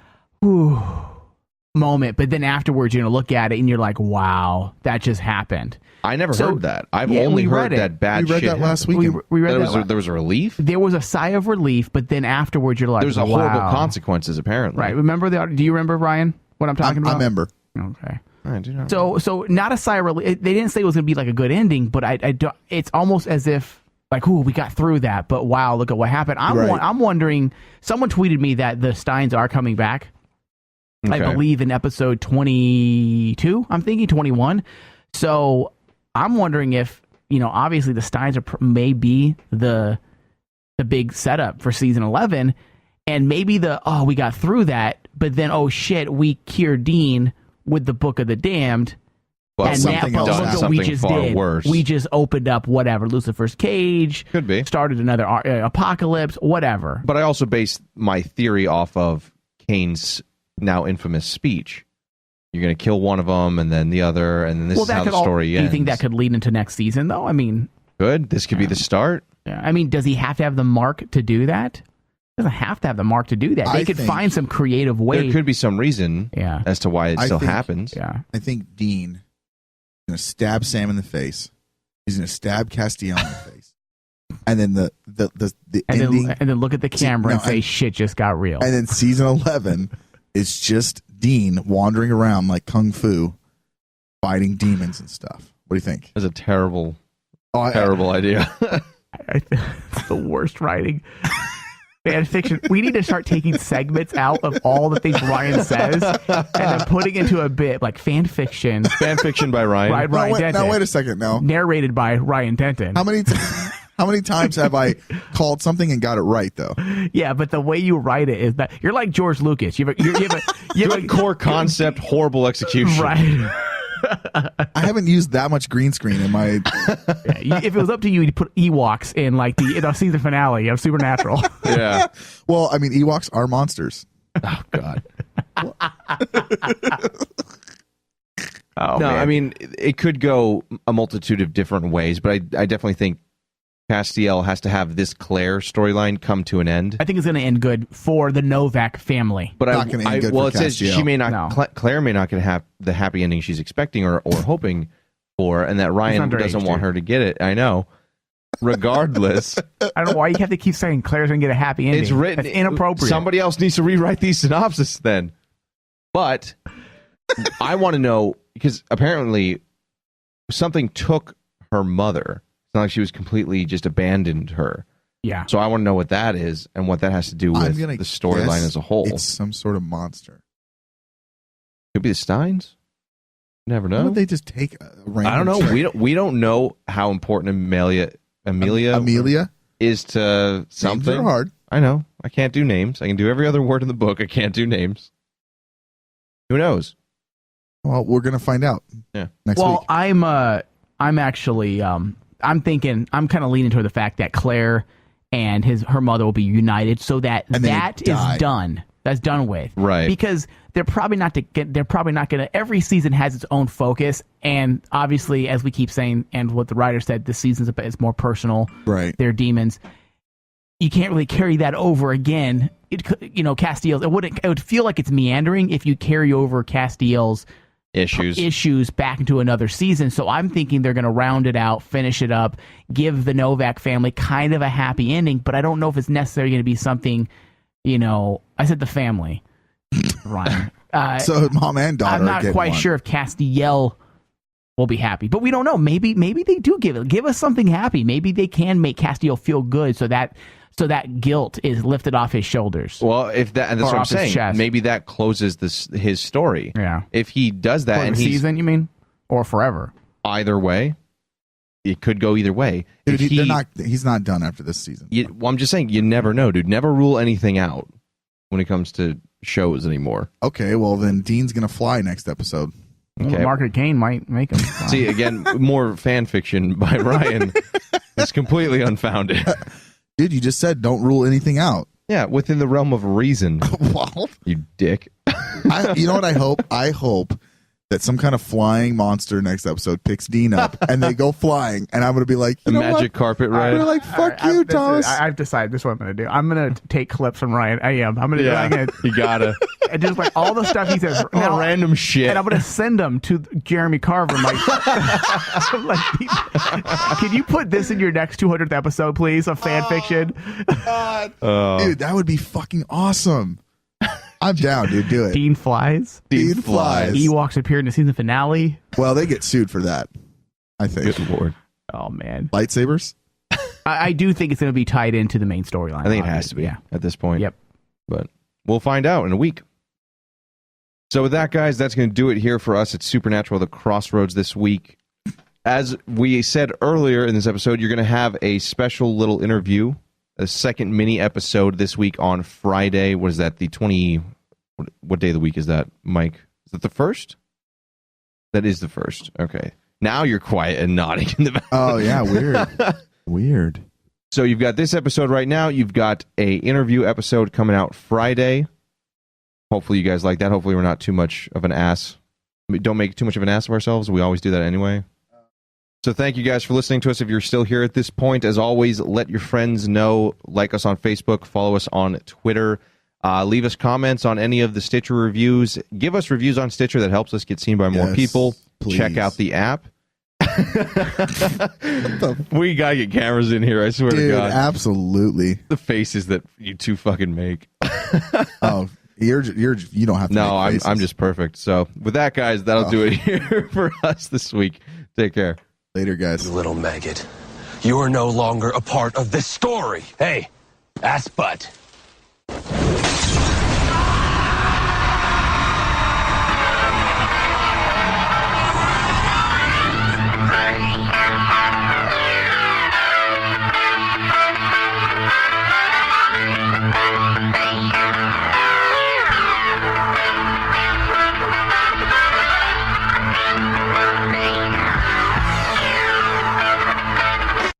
moment, but then afterwards you're going to look at it and you're like, wow, that just happened. I never heard that. I've only heard that bad shit. We read that last week. We read there was a relief? There was a sigh of relief, but then afterwards you're like, there's a horrible consequences, apparently. Right. Remember do you remember, Ryan, what I'm talking about? I remember. Okay. I do not. So not a sigh of relief. They didn't say it was going to be like a good ending, but I don't, it's almost as if like, ooh, we got through that, but wow, look at what happened. I'm wondering, someone tweeted me that the Steins are coming back. Okay. I believe in episode 22, I'm thinking 21. So I'm wondering if, obviously the Steins may be the big setup for season 11, and maybe we got through that, but then, oh shit, we cured Dean with the Book of the Damned. Well, and something now, else, look at something we just far did. worse. We just opened up whatever, Lucifer's cage. Could be. Started another apocalypse, whatever. But I also base my theory off of Kane's now infamous speech. You're going to kill one of them, and then the other, and then this is how the story ends. Do you think that could lead into next season, though? I mean... Good. This could be the start. Yeah. I mean, does he have to have the mark to do that? He doesn't have to have the mark to do that. They could find some creative way. There could be some reason as to why it still happens. Yeah. I think Dean is going to stab Sam in the face. He's going to stab Castiel in the face. And then the ending... and then look at the camera and say, shit just got real. And then season 11 is just Dean wandering around like Kung Fu, fighting demons and stuff. What do you think? That's a terrible idea. It's the worst writing. Fan fiction. We need to start taking segments out of all the things Ryan says and then putting into a bit like fan fiction. Fan fiction by Ryan. Now wait a second. Now narrated by Ryan Denton. How many times have I called something and got it right though? Yeah, but the way you write it is that you're like George Lucas. You have a core concept, horrible execution. Right. I haven't used that much green screen in my. If it was up to you, you'd put Ewoks in like the season finale of Supernatural. Yeah. Well, I mean, Ewoks are monsters. Oh God. Oh, no, man. I mean, it could go a multitude of different ways, but I definitely think Castiel has to have this Claire storyline come to an end. I think it's going to end good for the Novak family. But not going to end good for it says Castiel. she may not. Claire may not get the happy ending she's expecting or hoping for, and that Ryan doesn't want her to get it. I know. Regardless, I don't know why you have to keep saying Claire's going to get a happy ending. It's written. That's inappropriate. Somebody else needs to rewrite these synopses then. But I want to know, because apparently something took her mother. It's not like she was completely just abandoned her. Yeah. So I want to know what that is and what that has to do with the storyline as a whole. It's some sort of monster. Could be the Steins. Never know. Why would they just take a random I don't know. trick? We don't know how important Amelia is to something. Names are hard. I know. I can't do names. I can do every other word in the book. I can't do names. Who knows? Well, we're gonna find out. Yeah. Next week. I'm actually I'm thinking, I'm kind of leaning toward the fact that Claire and her mother will be united, so that is done. That's done with, right? Because they're probably not gonna. Every season has its own focus, and obviously, as we keep saying, and what the writer said, this season's is more personal. Right? They're demons. You can't really carry that over again. Castiel's. It would feel like it's meandering if you carry over Castiel's issues back into another season. So I'm thinking they're going to round it out, finish it up, give the Novak family kind of a happy ending, but I don't know if it's necessarily going to be something, I said the family, Ryan. So mom and daughter. I'm not quite sure if Castiel will be happy, but we don't know. Maybe they do give us something happy. Maybe they can make Castiel feel good so that guilt is lifted off his shoulders. Well, and that's what I'm saying. Maybe that closes his story. Yeah. If he does that, for and the season, you mean, or forever? Either way, it could go either way. Dude, he's not done after this season. I'm just saying, you never know, dude. Never rule anything out when it comes to shows anymore. Okay, well then Dean's gonna fly next episode. Okay. Margaret Kane might make him fly. See, again, more fan fiction by Ryan. It's completely unfounded. Dude, you just said don't rule anything out. Yeah, within the realm of reason. Well, you dick. You know what I hope? I hope that some kind of flying monster next episode picks Dean up and they go flying, and I'm going to be like, the magic carpet ride. I'm like, fuck you, Thomas. I've decided this is what I'm going to do. I'm going to take clips from Ryan. I'm going to do you gotta. And just like all the stuff he says. Now, random shit. And I'm going to send them to Jeremy Carver. I'm like, can you put this in your next 200th episode, please, of fan fiction? Dude, that would be fucking awesome. I'm down, dude. Do it. Dean flies. Dean flies. Ewoks appear in the season finale. Well, they get sued for that, I think. Good lord. Oh, man. Lightsabers? I do think it's going to be tied into the main storyline. I think it has to be at this point. Yep. But we'll find out in a week. So with that, guys, that's going to do it here for us at Supernatural The Crossroads this week. As we said earlier in this episode, you're going to have a special little interview, a second mini episode this week on Friday. What is that? The 20... What day of the week is that, Mike? Is that the 1st? That is the 1st. Okay. Now you're quiet and nodding in the back. Oh, yeah. Weird. Weird. So you've got this episode right now. You've got a interview episode coming out Friday. Hopefully you guys like that. Hopefully we're not too much of an ass. Don't make too much of an ass of ourselves. We always do that anyway. So thank you guys for listening to us. If you're still here at this point, as always, let your friends know. Like us on Facebook. Follow us on Twitter. Leave us comments on any of the Stitcher reviews. Give us reviews on Stitcher. That helps us get seen by more people. Please. Check out the app. We gotta get cameras in here, I swear to God. Absolutely. The faces that you two fucking make. Oh, you don't have to. No, I'm just perfect. So with that, guys, that'll do it here for us this week. Take care. Later, guys. Little maggot, you are no longer a part of this story. Hey, ass butt.